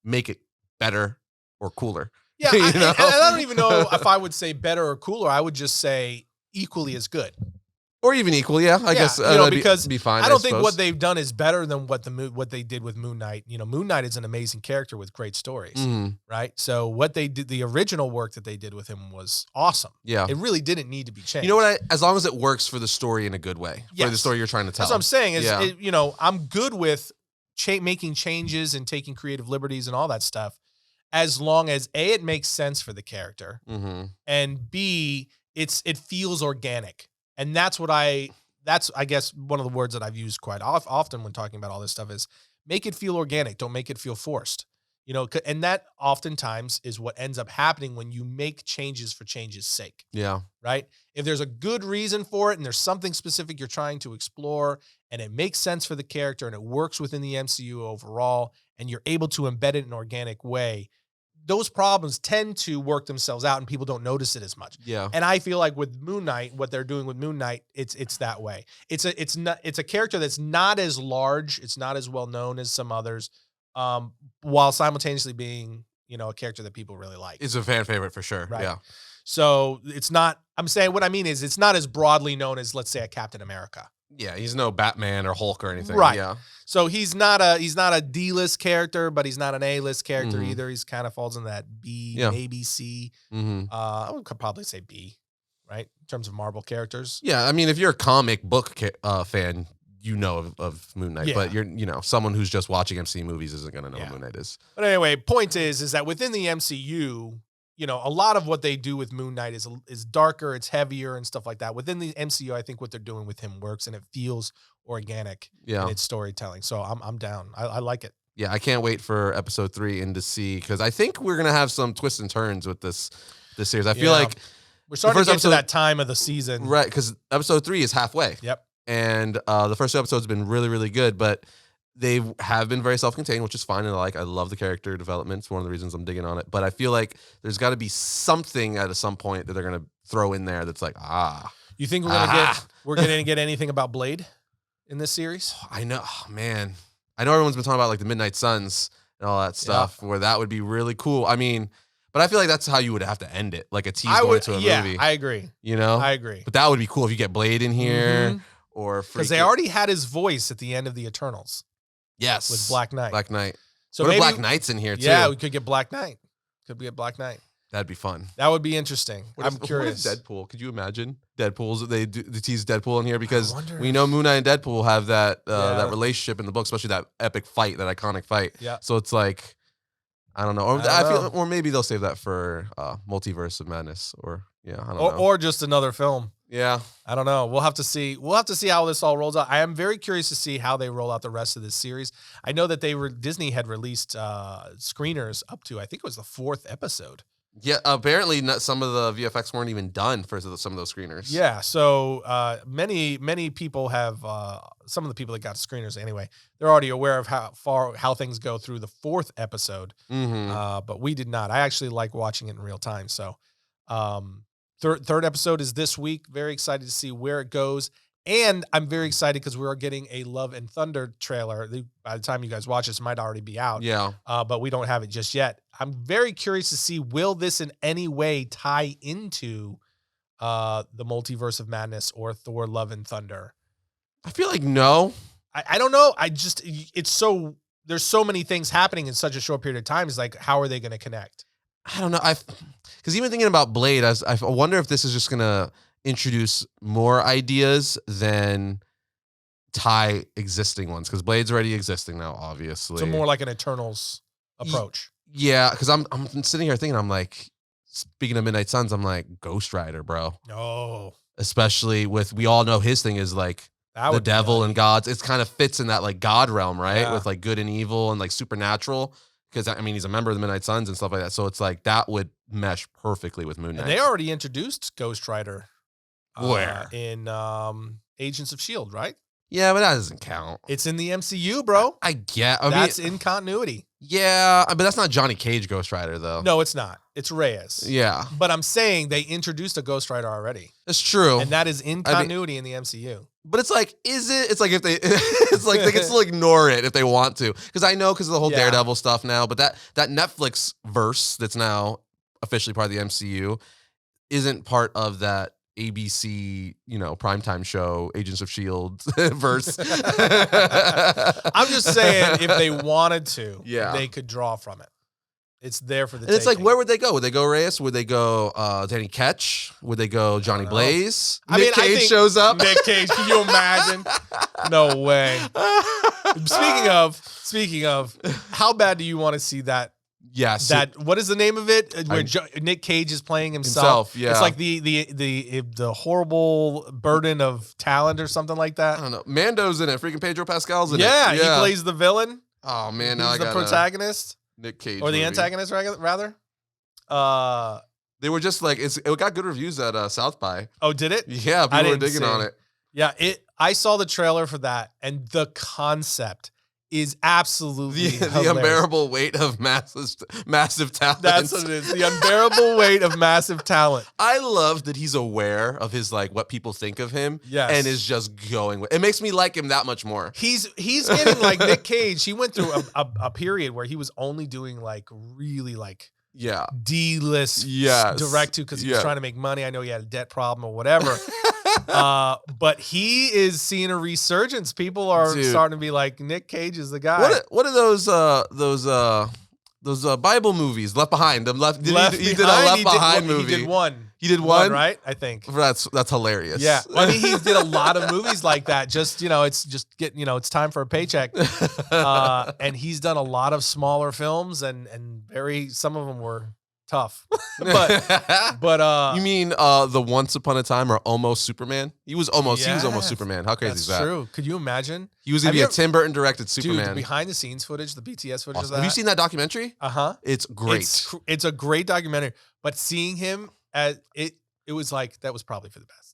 make it better or cooler. Yeah, and I don't even know if I would say better or cooler. I would just say equally as good. Or even equal, I guess. You know, because be fine, I don't think what they've done is better than what they did with Moon Knight. You know, Moon Knight is an amazing character with great stories, right? So what they did, the original work that they did with him was awesome. Yeah, it really didn't need to be changed. You know what? as long as it works for the story in a good way, for the story you're trying to tell. That's what I'm saying. Is you know, I'm good with making changes and taking creative liberties and all that stuff, as long as A, it makes sense for the character, and B, it feels organic. And that's I guess one of the words that I've used quite often when talking about all this stuff is make it feel organic. Don't make it feel forced, you know, and that oftentimes is what ends up happening when you make changes for change's sake. Yeah. Right. If there's a good reason for it and there's something specific you're trying to explore and it makes sense for the character and it works within the MCU overall and you're able to embed it in an organic way, those problems tend to work themselves out and people don't notice it as much. Yeah. And I feel like with Moon Knight, what they're doing with Moon Knight, it's that way. It's a character that's not as large, it's not as well known as some others, while simultaneously being, you know, a character that people really like. It's a fan favorite for sure. Right. Yeah. So it's not, I'm saying what I mean is it's not as broadly known as, let's say, a Captain America. Yeah, he's no Batman or Hulk or anything. Right. Yeah. So he's not a D-list character, but he's not an A-list character either. He's kind of falls in that B, maybe C. I would probably say B, right? In terms of Marvel characters. Yeah, I mean, if you're a comic book fan, you know of Moon Knight, but you're, you know, someone who's just watching MCU movies isn't going to know what Moon Knight is. But anyway, point is that within the MCU, a lot of what they do with Moon Knight is darker, it's heavier and stuff like that. Within the MCU, I think what they're doing with him works and it feels organic in its storytelling. So I'm down. I like it. Yeah, I can't wait for episode 3 and to see, because I think we're gonna have some twists and turns with this series. I feel like we're starting to get to that time of the season, right? Because episode 3 is halfway. Yep. And the first 2 episodes have been really, really good, but they have been very self-contained, which is fine. And I love the character development. It's one of the reasons I'm digging on it. But I feel like there's got to be something at some point that they're gonna throw in there that's like, You think we're gonna get anything about Blade in this series? I know, man. I know everyone's been talking about like the Midnight Suns and all that stuff, where that would be really cool. I mean, but I feel like that's how you would have to end it, like a tease going to a movie. I agree. I agree. But that would be cool if you get Blade in here, or because they already had his voice at the end of the Eternals. Yes, with Black Knight. Black Knight. So what maybe if Black Knight's in here too? Yeah, we could get Black Knight. That'd be fun. That would be interesting. I'm curious. What if Deadpool? Could you imagine Deadpool's? They tease Deadpool in here because we know Moon Knight and Deadpool have that that relationship in the book, especially that epic fight, that iconic fight. Yeah. So it's like, I don't know, or I feel, or maybe they'll save that for Multiverse of Madness, or I don't know, or just another film. Yeah, I don't know. We'll have to see. We'll have to see how this all rolls out. I am very curious to see how they roll out the rest of this series. I know that Disney had released screeners up to, I think it was the 4th episode. Yeah, apparently some of the VFX weren't even done for some of those screeners. Yeah, so many people have some of the people that got screeners anyway. They're already aware of how things go through the 4th episode, but we did not. I actually like watching it in real time. So, third episode is this week. Very excited to see where it goes. And I'm very excited because we are getting a Love and Thunder trailer. By the time you guys watch this, it might already be out. Yeah. But we don't have it just yet. I'm very curious to see, will this in any way tie into the Multiverse of Madness or Thor Love and Thunder? I feel like no. I don't know. There's so many things happening in such a short period of time. It's like, how are they going to connect? I don't know. Because even thinking about Blade, I wonder if this is just going to introduce more ideas than tie existing ones, because Blade's already existing now, obviously. So more like an Eternals approach. Yeah, because I'm sitting here thinking, I'm like, speaking of Midnight Suns, I'm like, Ghost Rider, bro. Oh. Especially we all know his thing is like the devil and gods. It kind of fits in that like God realm, right? Yeah. With like good and evil and like supernatural. Because I mean, he's a member of the Midnight Suns and stuff like that. So it's like that would mesh perfectly with Moon Knight. And they already introduced Ghost Rider. Where? In Agents of S.H.I.E.L.D., right? Yeah, but that doesn't count. It's in the MCU, bro. I get. That's in continuity. Yeah, but that's not Johnny Cage Ghost Rider, though. No, it's not. It's Reyes. Yeah. But I'm saying they introduced a Ghost Rider already. That's true. And that is in continuity in the MCU. But it's like, is it? It's like if they, it's like they can still ignore it if they want to. Because I know because of the whole Daredevil stuff now, but that Netflix verse that's now officially part of the MCU isn't part of that ABC, primetime show, Agents of S.H.I.E.L.D. verse. I'm just saying, if they wanted to, they could draw from it. It's there for the And it's like, where would they go? Would they go Reyes? Would they go Danny Ketch? Would they go Johnny Blaze? Nick Cage shows up. Nick Cage, can you imagine? No way. Speaking of, how bad do you want to see that? Yes. What is the name of it? Where Nick Cage is playing himself. Yeah. It's like the horrible burden of talent or something like that. I don't know. Mando's in it. Freaking Pedro Pascal's in it. Yeah, he plays the villain. Oh man, now he's the protagonist. Nick Cage or the antagonist, rather. They were just like it got good reviews at South by. Oh, did it? Yeah, people were digging on it. Yeah, I saw the trailer for that, and the concept is absolutely the unbearable weight of massive talent. That's what it is. The unbearable weight of massive talent. I love that he's aware of his like what people think of him. Yes. And is just going with it. Makes me like him that much more. He's getting like Nick Cage. He went through a period where he was only doing like really like D-list direct to because he was trying to make money. I know he had a debt problem or whatever. But he is seeing a resurgence. People are starting to be like, Nick Cage is the guy. What are those Bible movies? Left Behind. He did a Left Behind movie. He did one. He did one, right? I think that's hilarious. Yeah, I mean, he did a lot of movies like that. Just it's time for a paycheck. And he's done a lot of smaller films, and some of them were tough. but you mean the Once Upon a Time or Almost Superman? He was almost Superman. How crazy is that? That's true. Could you imagine? He was gonna be a Tim Burton directed Superman. Dude, the behind the scenes footage, the BTS footage of that. Have you seen that documentary? It's great. It's a great documentary. But seeing him as it was like that was probably for the best.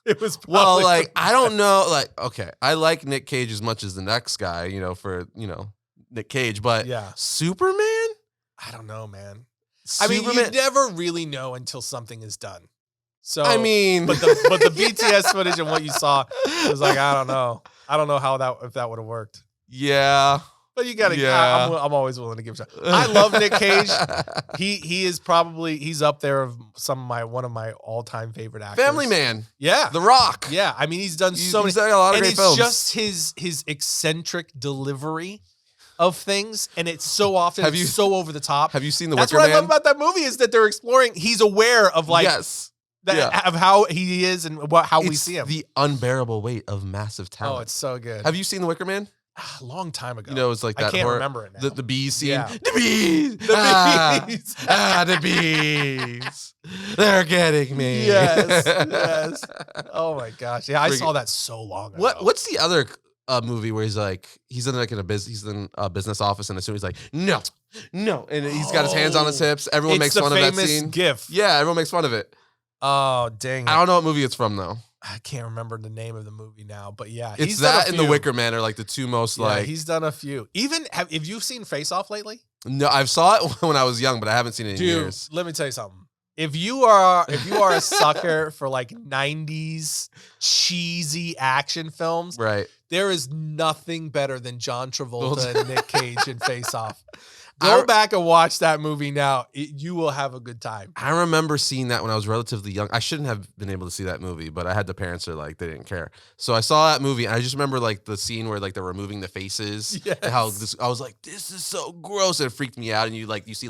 It was well, like I don't know, like okay, I like Nick Cage as much as the next guy, for Nick Cage, but Superman, I don't know, man. Superman? I mean, you never really know until something is done. So I mean, but the BTS footage and what you saw was like I don't know if that would have worked. Yeah. But you gotta. Yeah. I'm always willing to give a shot. I love Nick Cage. He is probably he's up there of one of my all time favorite actors. Family Man. Yeah. The Rock. Yeah. I mean, he's done so many. He's done a lot of great films. And it's just his eccentric delivery of things, and it's so often so over the top. Have you seen The That's Wicker Man? What I love about that movie is that they're exploring. He's aware of of how he is and how we see him. The unbearable weight of massive talent. Oh, it's so good. Have you seen The Wicker Man? A long time ago. It's like that. I can't remember it now. The bees scene. Yeah. The bees. The bees. The bees. They're getting me. Yes. Oh my gosh. Yeah, I saw that so long ago. What's the other movie where he's in a business office and as soon as he's like, no, and he's got his hands on his hips. Everyone makes fun of that scene. GIF. Yeah, everyone makes fun of it. Oh dang! I don't know what movie it's from though. I can't remember the name of the movie now, but yeah, it's that and The Wicker Man are like the two most he's done a few. Even have you seen Face Off lately? No, I've saw it when I was young, but I haven't seen it in years. Let me tell you something. If you are a sucker for like 90s cheesy action films, right? There is nothing better than John Travolta and Nick Cage in Face Off. Go back and watch that movie now. You will have a good time. I remember seeing that when I was relatively young. I shouldn't have been able to see that movie, but I had the parents that they didn't care. So I saw that movie, and I just remember the scene where they're removing the faces. Yes. And I was like, this is so gross. And it freaked me out. And you see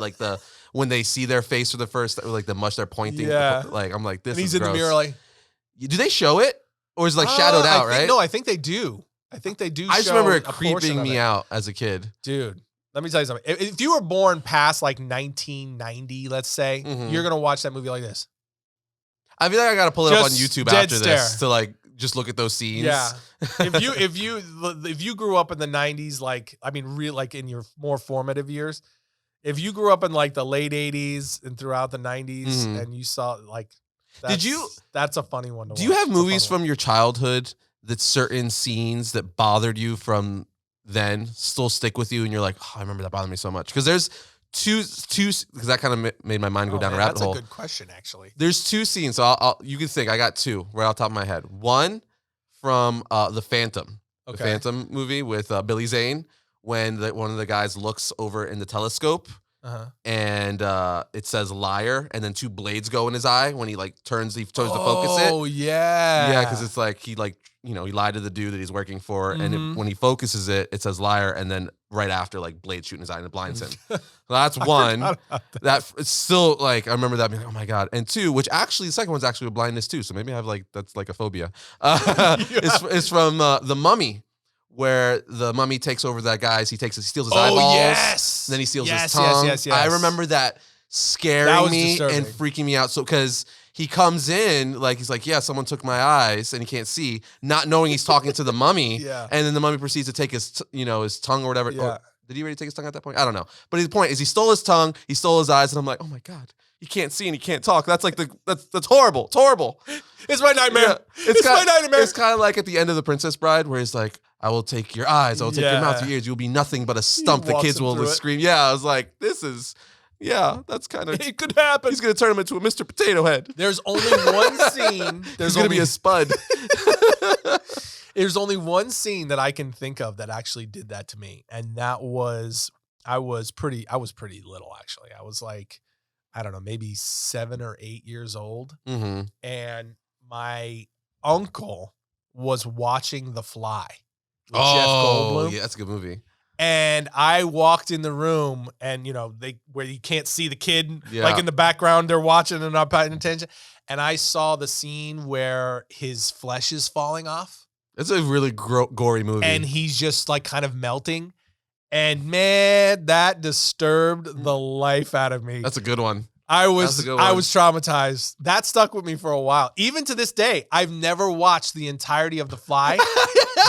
when they see their face for the first, the much they're pointing. Yeah. I'm like, this and he's is gross. In the mirror do they show it? Or is it shadowed out, right? No, I think they do. I just remember it creeping me out as a kid. Dude. Let me tell you something. If you were born past 1990, let's say, you're gonna watch that movie like this. I feel like I gotta pull it up on YouTube after this to just look at those scenes. Yeah. if you grew up in the 90s, in your more formative years, if you grew up in the late 80s and throughout the 90s, and you saw that's a funny one to watch. Do you have movies from your childhood that certain scenes that bothered you from then still stick with you and you're like, oh, I remember that bothered me so much? Because there's two because that kind of made my mind go down a rabbit hole. That's a good question, actually. There's two scenes, so you can think. I got two right off the top of my head. One from The Phantom, the Phantom movie with Billy Zane, when one of the guys looks over in the telescope and it says liar, and then two blades go in his eye when he turns to focus it. Oh yeah, yeah, because it's he lied to the dude that he's working for, and when he focuses it, it says liar, and then right after blade shooting his eye and it blinds him. So that's one. That it's still I remember that being oh my god. And two, which actually the second one's actually a blindness too. So maybe I have that's a phobia. It's from The Mummy, where the mummy takes over that guy's. He steals his eyeballs. Yes. And then he steals his tongue. Yes. I remember that scaring me and freaking me out. So because he comes in he's like, yeah, someone took my eyes, and he can't see, not knowing he's talking to the mummy. Yeah. And then the mummy proceeds to take his his tongue or whatever. Yeah. Or, did he already take his tongue at that point? I don't know. But the point is, he stole his tongue, he stole his eyes, and I'm like, oh my god, he can't see and he can't talk. That's that's horrible. It's horrible. It's my nightmare. Yeah. It's my nightmare. It's kind of like at the end of The Princess Bride, where he's like, I will take your eyes, I will take your mouth, your ears. You will be nothing but a stump. The kids will scream. Yeah, I was like, this is. Yeah, that's kind of. It could happen. He's going to turn him into a Mr. Potato Head. There's only one scene. There's going to be a spud. There's only one scene that I can think of that actually did that to me, and that was I was pretty little actually. I was I don't know, maybe 7 or 8 years old, and my uncle was watching The Fly with Jeff Goldblum. Yeah, that's a good movie. And I walked in the room, and where you can't see the kid, in the background, they're watching and not paying attention. And I saw the scene where his flesh is falling off. It's a really gory movie, and he's just kind of melting. And man, that disturbed the life out of me. That's a good one. I was traumatized. That stuck with me for a while. Even to this day, I've never watched the entirety of The Fly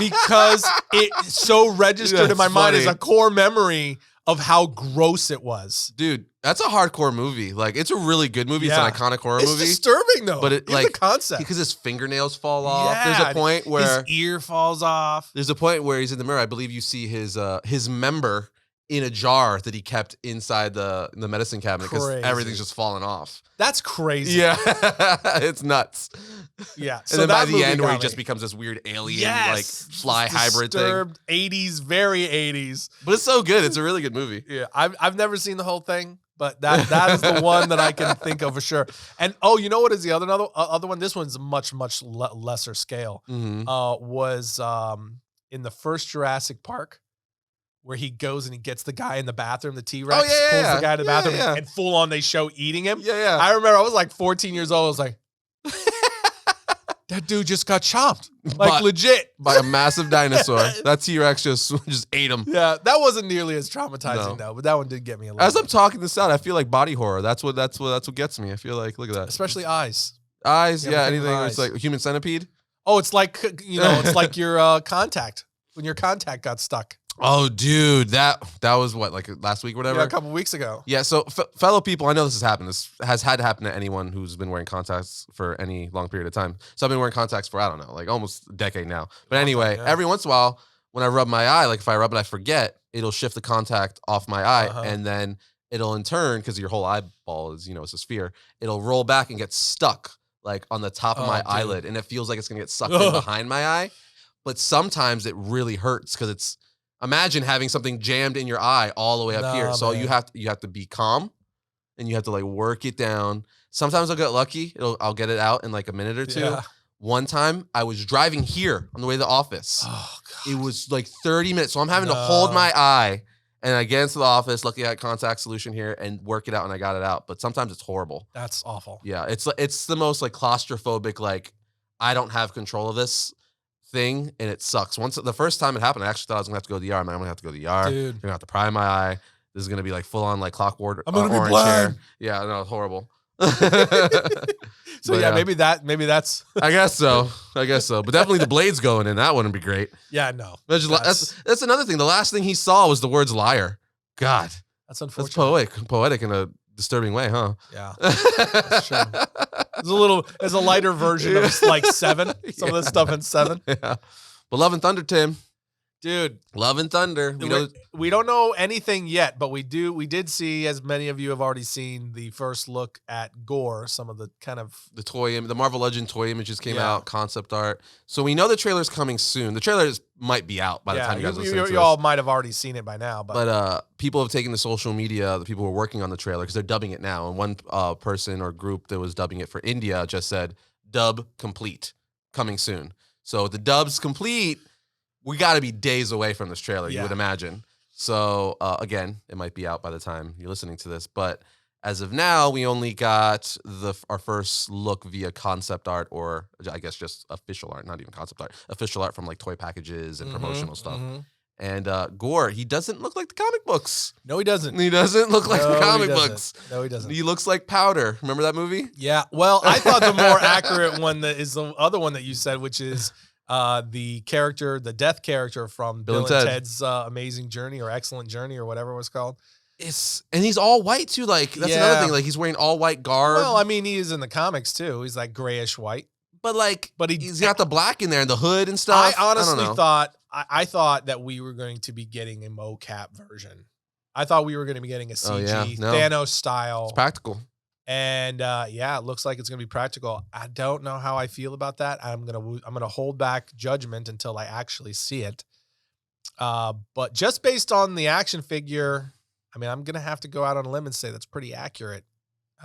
because it so registered in my mind as a core memory of how gross it was. Dude, that's a hardcore movie. Like, it's a really good movie. Yeah. It's an iconic horror movie. It's disturbing though. But the concept. Because his fingernails fall off. Yeah, there's a point where his ear falls off. There's a point where he's in the mirror. I believe you see his member in a jar that he kept inside the medicine cabinet because everything's just falling off. That's crazy. Yeah. It's nuts. Yeah. And then by the end where he just becomes this weird alien like fly hybrid thing. 80s, very 80s. But it's so good. It's a really good movie. Yeah. I've never seen the whole thing, but that is the one that I can think of for sure. And you know what is the other one? This one's much lesser scale. Mm-hmm. Was in the first Jurassic Park, where he goes and he gets the guy in the bathroom, the T-Rex, pulls the guy in the bathroom, and full on they show eating him. Yeah. I remember I was like 14 years old. I was like, that dude just got chopped. Like legit. By a massive dinosaur. That T-Rex just ate him. Yeah, that wasn't nearly as traumatizing though, but that one did get me a little. As I'm talking this out, I feel like body horror. That's what gets me. I feel like, look at that. Especially eyes. Eyes, anything where it's like Human Centipede. Oh, it's like, it's like your contact. When your contact got stuck. Oh, dude, that was what, like last week or whatever? Yeah, a couple weeks ago. Yeah, so fellow people, I know this has happened. This has had to happen to anyone who's been wearing contacts for any long period of time. So I've been wearing contacts for, I don't know, like almost a decade now. But anyway, every once in a while, when I rub my eye, like if I rub it, I forget, it'll shift the contact off my eye. And then it'll in turn, because your whole eyeball is, it's a sphere, it'll roll back and get stuck like on the top of my eyelid. And it feels like it's going to get sucked in behind my eye. But sometimes it really hurts because it's, imagine having something jammed in your eye all the way up here. So you have to be calm and you have to like work it down. Sometimes I'll get lucky. I'll get it out in like a minute or two. Yeah. One time I was driving here on the way to the office. Oh, God. It was like 30 minutes. So I'm having to hold my eye and I get into the office, lucky I had contact solution here and work it out and I got it out. But sometimes it's horrible. That's awful. Yeah. It's the most like claustrophobic, like I don't have control of this thing and it sucks. Once the first time it happened, I actually thought I was gonna have to go to the ER. I'm gonna have to go to the ER. Dude. You're gonna have to pry my eye. This is gonna be like full on like clockwork. I'm gonna be orange blind. hair. Yeah, no, it's horrible. So maybe that's. I guess so. But definitely the blades going in. That wouldn't be great. Yeah, no. That's another thing. The last thing he saw was the words liar. God, that's unfortunate. That's poetic in a disturbing way, huh? Yeah, that's true. There's a lighter version of like 7. Some of this stuff in 7. Yeah. But Love and Thunder, Tim. Dude. Love and Thunder. We don't know anything yet, but we did see, as many of you have already seen, the first look at Gorr, some of the kind of the Marvel Legend toy images came out, concept art. So we know the trailer's coming soon. The trailers might be out by the time you guys listen to this. You all might have already seen it by now. But people have taken to social media, the people who are working on the trailer, because they're dubbing it now. And one person or group that was dubbing it for India just said, dub complete, coming soon. So the dub's complete. We got to be days away from this trailer, you would imagine. So, again, it might be out by the time you're listening to this. But as of now, we only got our first look via concept art, or I guess just official art, not even concept art. Official art from like toy packages and promotional stuff. And Gorr, he doesn't look like the comic books. No, he doesn't. He doesn't look like the comic books. No, he doesn't. He looks like Powder. Remember that movie? Yeah. Well, I thought the more accurate one that is the other one that you said, which is the death character from Bill and Ted's Amazing Journey or Excellent Journey or whatever it was called. And he's all white too. Like that's another thing. Like he's wearing all white garb. Well, I mean, he is in the comics too. He's like grayish white. But he's got the black in there and the hood and stuff. I honestly thought I thought that we were going to be getting a mocap version. I thought we were going to be getting a CG Thanos style. It's practical. And it looks like it's gonna be practical. I don't know how I feel about that. I'm gonna hold back judgment until I actually see it. But just based on the action figure, I mean, I'm gonna have to go out on a limb and say that's pretty accurate,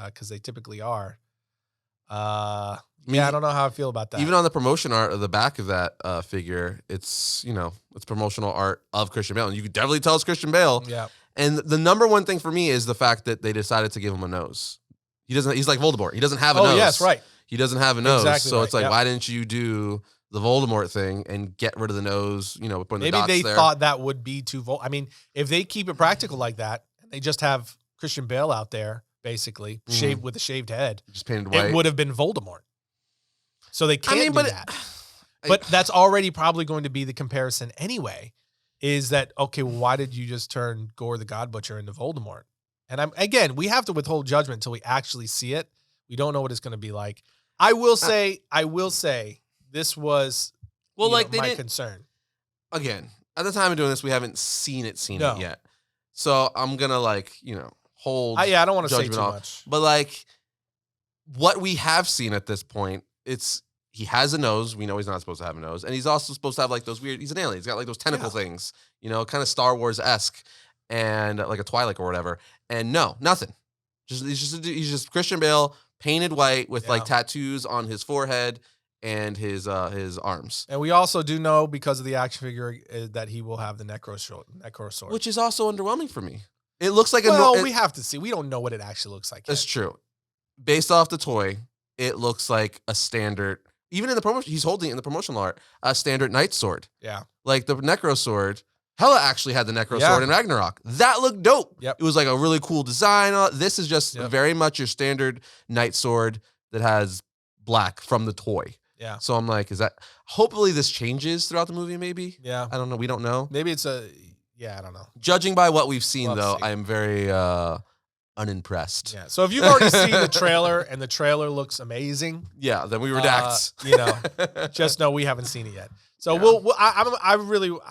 because they typically are. I don't know how I feel about that. Even on the promotion art of the back of that figure, it's it's promotional art of Christian Bale, and you can definitely tell it's Christian Bale. Yeah. And the number one thing for me is the fact that they decided to give him a nose. He's like Voldemort. He doesn't have a nose. Oh, yes, right. He doesn't have a nose. Exactly so right. it's like, why didn't you do the Voldemort thing and get rid of the nose, you know, putting the Maybe dots they there. thought that would be too I mean, if they keep it practical like that, and they just have Christian Bale out there, basically, shaved with a shaved head, just painted white. It would have been Voldemort. So they can't do that. I- But that's already probably going to be the comparison anyway, is that, okay, well, why did you just turn Gorr the God Butcher into Voldemort? And we have to withhold judgment until we actually see it. We don't know what it's going to be like. I will say, this was my concern. Again, at the time of doing this, we haven't seen it yet. So I'm going to hold. I don't want to say too much. But like what we have seen at this point, he has a nose. We know he's not supposed to have a nose. And he's also supposed to have like those weird, he's an alien. He's got like those tentacle things, kind of Star Wars-esque and like a Twilight or whatever. And no, nothing. He's just Christian Bale painted white with like tattoos on his forehead and his arms. And we also do know because of the action figure that he will have the Necro Sword. Which is also underwhelming for me. It looks like we have to see. We don't know what it actually looks like. That's true. Based off the toy, it looks like a standard. Even in the promotion, he's holding it in the promotional art, a standard knight sword. Yeah. Like the Necro Sword. Hela actually had the Necro Sword in Ragnarok. That looked dope. Yep. It was like a really cool design. This is just very much your standard knight sword that has black from the toy. Yeah. So I'm like, hopefully this changes throughout the movie, maybe? Yeah. I don't know. We don't know. Maybe it's I don't know. Judging by what we've seen, though, I am very unimpressed. Yeah. So if you've already seen the trailer and the trailer looks amazing, then we redact. Just know we haven't seen it yet. So I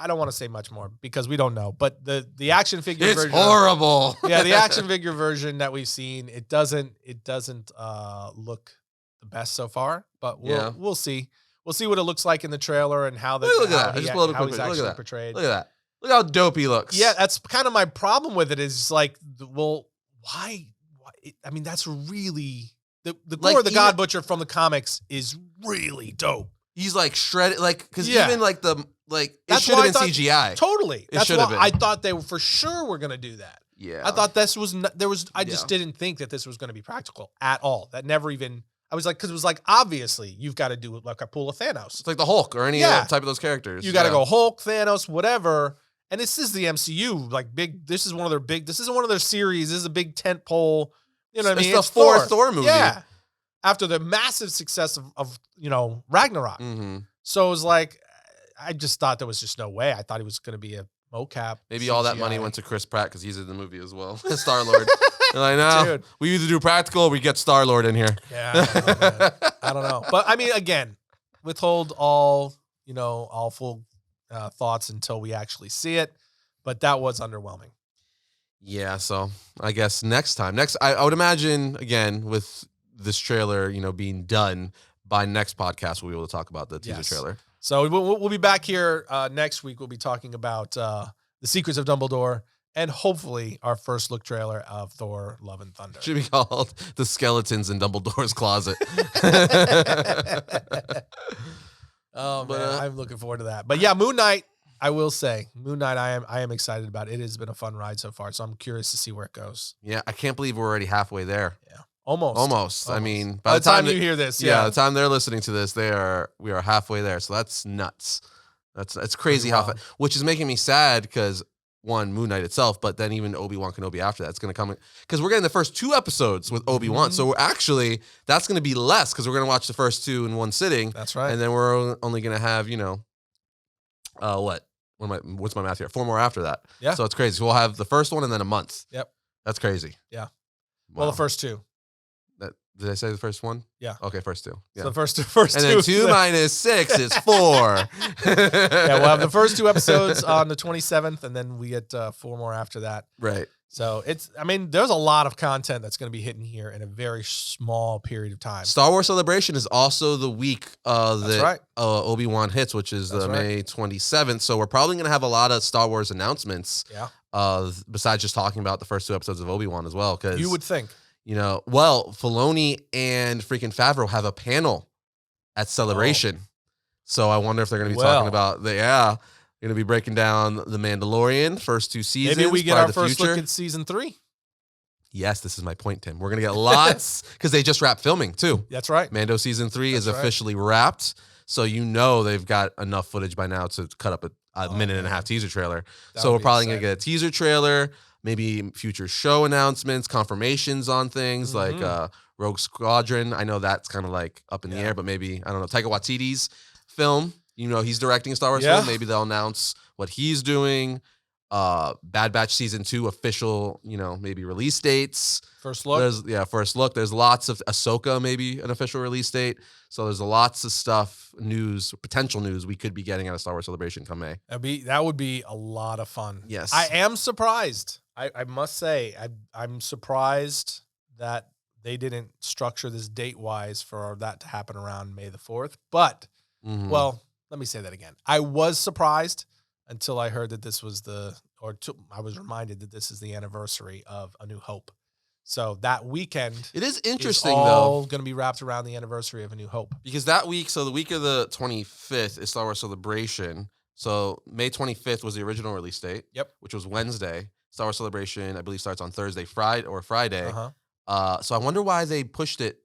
don't want to say much more because we don't know. But the action figure version, it's horrible. The action figure version that we've seen, it doesn't look the best so far. But we'll see. We'll see what it looks like in the trailer and how look at that. He's actually portrayed. Look at that. Look how dope he looks. Yeah, that's kind of my problem with it. Is like, well, why? I mean, that's really the Gorr the God Butcher from the comics is really dope. He's like shredded, like because even like it should have been CGI. Totally, that's why I thought they for sure were gonna do that. Yeah, I thought I just didn't think that this was gonna be practical at all. That never even. I was like, because it was like obviously you've got to do like a pull of Thanos. It's like the Hulk or any type of those characters. You got to go Hulk, Thanos, whatever. And this is the MCU, like big. This is one of their big. This isn't one of their series. This is a big tent pole. You know what I mean? It's the fourth Thor movie. Yeah. After the massive success of Ragnarok. Mm-hmm. So it was like, I just thought there was just no way. I thought he was going to be a mocap. Maybe all that money went to Chris Pratt because he's in the movie as well. Star-Lord. They're like, no, we either do practical or we get Star-Lord in here. Yeah, I don't know. But I mean, again, withhold all full thoughts until we actually see it. But that was underwhelming. Yeah, so I guess next time. I would imagine, again, with this trailer, being done by next podcast, we'll be able to talk about the teaser trailer. So we'll be back here next week. We'll be talking about The Secrets of Dumbledore and hopefully our first look trailer of Thor: Love and Thunder. Should be called The Skeletons in Dumbledore's Closet. Oh, man, I'm looking forward to that. But yeah, Moon Knight, I will say, I am excited about it. It has been a fun ride so far, so I'm curious to see where it goes. Yeah, I can't believe we're already halfway there. Yeah. Almost. I mean, by the time you hear this, the time they're listening to this, we are halfway there. So that's nuts. That's crazy which is making me sad because one, Moon Knight itself, but then even Obi-Wan Kenobi after that. It's going to come because we're getting the first 2 episodes with Obi-Wan. So that's going to be less because we're going to watch the first 2 in one sitting. That's right. And then we're only going to have, what's my math here? 4 more after that. Yeah. So it's crazy. So we'll have the first one and then a month. Yep. That's crazy. Yeah. Wow. Well, the first 2. Did I say the first one? Yeah. Okay, first 2. Yeah. So the first 2. And then 2 minus 6 is 4. Yeah, we'll have the first 2 episodes on the 27th, and then we get 4 more after that. Right. So there's a lot of content that's going to be hitting here in a very small period of time. Star Wars Celebration is also the week that Obi-Wan hits, which is May 27th. So we're probably going to have a lot of Star Wars announcements. Yeah. Besides just talking about the first 2 episodes of Obi-Wan as well. Because you would think. Filoni and freaking Favreau have a panel at Celebration. So I wonder if they're going to be talking about going to be breaking down The Mandalorian, first 2 seasons. Maybe we get our first look at season 3. Yes, this is my point, Tim. We're going to get lots because they just wrapped filming too. That's right. Mando season 3 is officially wrapped. So they've got enough footage by now to cut up a minute and a half teaser trailer. So we're probably going to get a teaser trailer, maybe future show announcements, confirmations on things like Rogue Squadron. I know that's kind of like up in the air, but maybe, I don't know, Taika Waititi's film. He's directing a Star Wars film. Maybe they'll announce what he's doing. Bad Batch season 2 official, maybe release dates. First look. First look. There's lots of Ahsoka, maybe an official release date. So there's lots of stuff, potential news we could be getting at a Star Wars Celebration come May. That would be a lot of fun. Yes. I am surprised. I must say, I'm surprised that they didn't structure this date-wise for that to happen around May the 4th. But, well, let me say that again. I was surprised until I heard that this was I was reminded that this is the anniversary of A New Hope. So that weekend, it is interesting, all going to be wrapped around the anniversary of A New Hope. Because that week, so the week of the 25th is Star Wars Celebration. So May 25th was the original release date. Yep. Which was Wednesday. Star Wars Celebration, I believe, starts on Friday. So I wonder why they pushed it.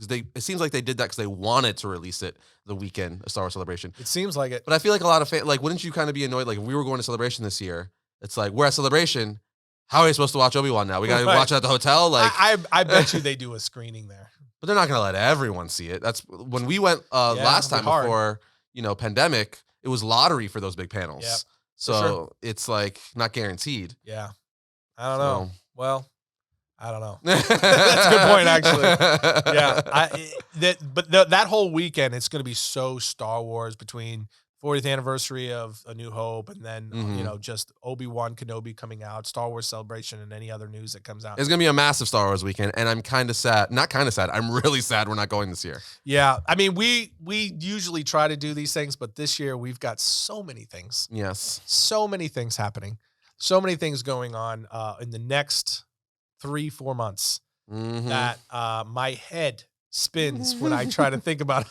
It seems like they did that because they wanted to release it the weekend of Star Wars Celebration. It seems like it. But I feel like a lot of fans, wouldn't you kind of be annoyed? Like, if we were going to Celebration this year, it's like, we're at Celebration. How are we supposed to watch Obi-Wan now? We got to watch it at the hotel? I bet you they do a screening there. But they're not going to let everyone see it. That's when we went last time before, pandemic, it was lottery for those big panels. Yep, so it's not guaranteed. Yeah. I don't know. Well, I don't know. That's a good point, actually. Yeah. That whole weekend, it's going to be so Star Wars between 40th anniversary of A New Hope and then, just Obi-Wan Kenobi coming out, Star Wars Celebration, and any other news that comes out. It's going to be a massive Star Wars weekend, and I'm kind of sad. Not kind of sad. I'm really sad we're not going this year. Yeah. I mean, we usually try to do these things, but this year we've got so many things. Yes. So many things happening. So many things going on in the next 3-4 months that my head spins when I try to think about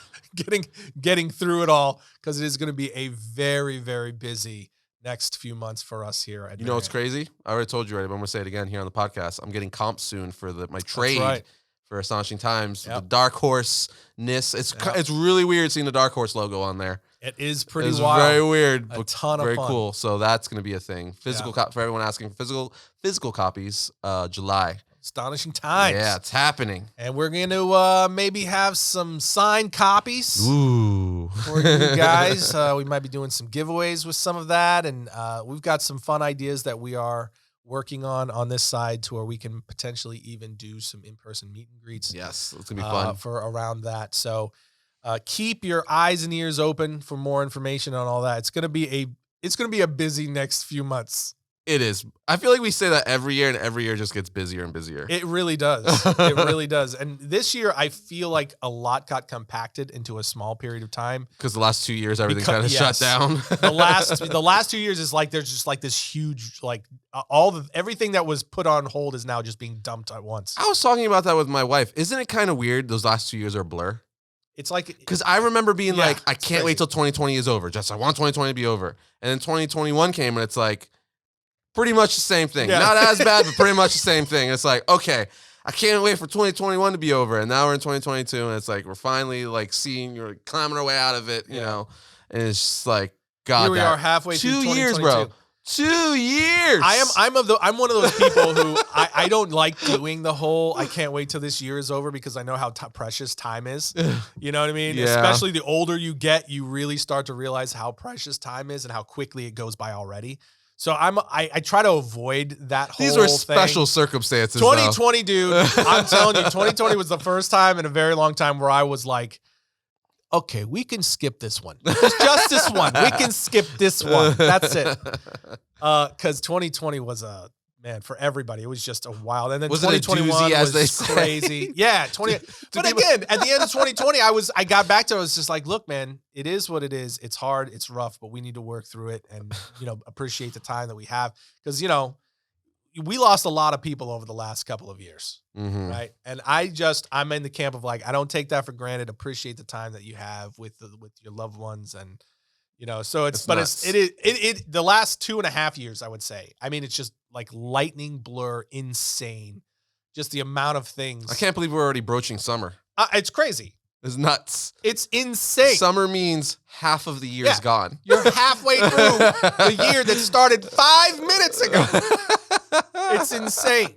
getting through it all, because it is going to be a very, very busy next few months for us here at what's crazy? I already told you already, but I'm going to say it again here on the podcast. I'm getting comps soon for my trade for Astonishing Times. The Dark Horse-ness. It's really weird seeing the Dark Horse logo on there. It is pretty it's wild. Very weird. A ton of very fun. Cool. So that's going to be a thing. Physical for everyone asking for physical copies. July. Astonishing Times. Yeah, it's happening. And we're going to maybe have some signed copies for you guys. We might be doing some giveaways with some of that. And we've got some fun ideas that we are working on this side to where we can potentially even do some in-person meet and greets. Yes, it's going to be fun. For around that. So keep your eyes and ears open for more information on all that. It's going to be a busy next few months. It is. I feel like we say that every year, and every year just gets busier and busier. It really does. It really does. And this year, I feel like a lot got compacted into a small period of time. Because the last 2 years, everything kind of shut down. The last 2 years is there's just this huge everything that was put on hold is now just being dumped at once. I was talking about that with my wife. Isn't it kind of weird? Those last 2 years are a blur. It's like, because I remember being I can't wait till 2020 is over. I want 2020 to be over. And then 2021 came, and it's like, pretty much the same thing. Yeah. Not as bad, but pretty much the same thing. It's like, okay, I can't wait for 2021 to be over. And now we're in 2022, and it's like, we're finally you're climbing our way out of it, you know? And it's just like, God, here we are halfway through 2022. 2 years, bro. 2 years. I'm one of those people who I don't like doing the whole I can't wait till this year is over, because I know how precious time is. You know what I mean? Yeah. Especially the older you get, you really start to realize how precious time is and how quickly it goes by already. So I try to avoid that whole thing. These were special circumstances. 2020, dude. I'm telling you, 2020 was the first time in a very long time where I was like, okay, we can skip this one. Just this one. We can skip this one. That's it. Because 2020 was for everybody, it was just a wild. And then was 2021 it a doozy, as they was crazy. Yeah, 20. But again, at the end of 2020, I got back to it. I was just like, look, man, it is what it is. It's hard, it's rough, but we need to work through it and appreciate the time that we have, because we lost a lot of people over the last couple of years, right? And I'm in the camp of I don't take that for granted. Appreciate the time that you have with your loved ones, and so it's the last 2.5 years, I would say. I mean, it's just like lightning blur, insane. Just the amount of things. I can't believe we're already broaching summer. It's crazy. is nuts. It's insane. Summer means half of the year is gone. You're halfway through the year that started 5 minutes ago. It's insane.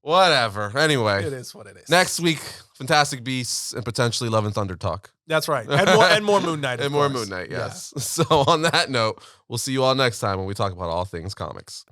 Whatever. Anyway. It is what it is. Next week, Fantastic Beasts and potentially Love and Thunder talk. That's right. And more Moon Knight, And more Moon Knight, yes. Yeah. So on that note, we'll see you all next time when we talk about all things comics.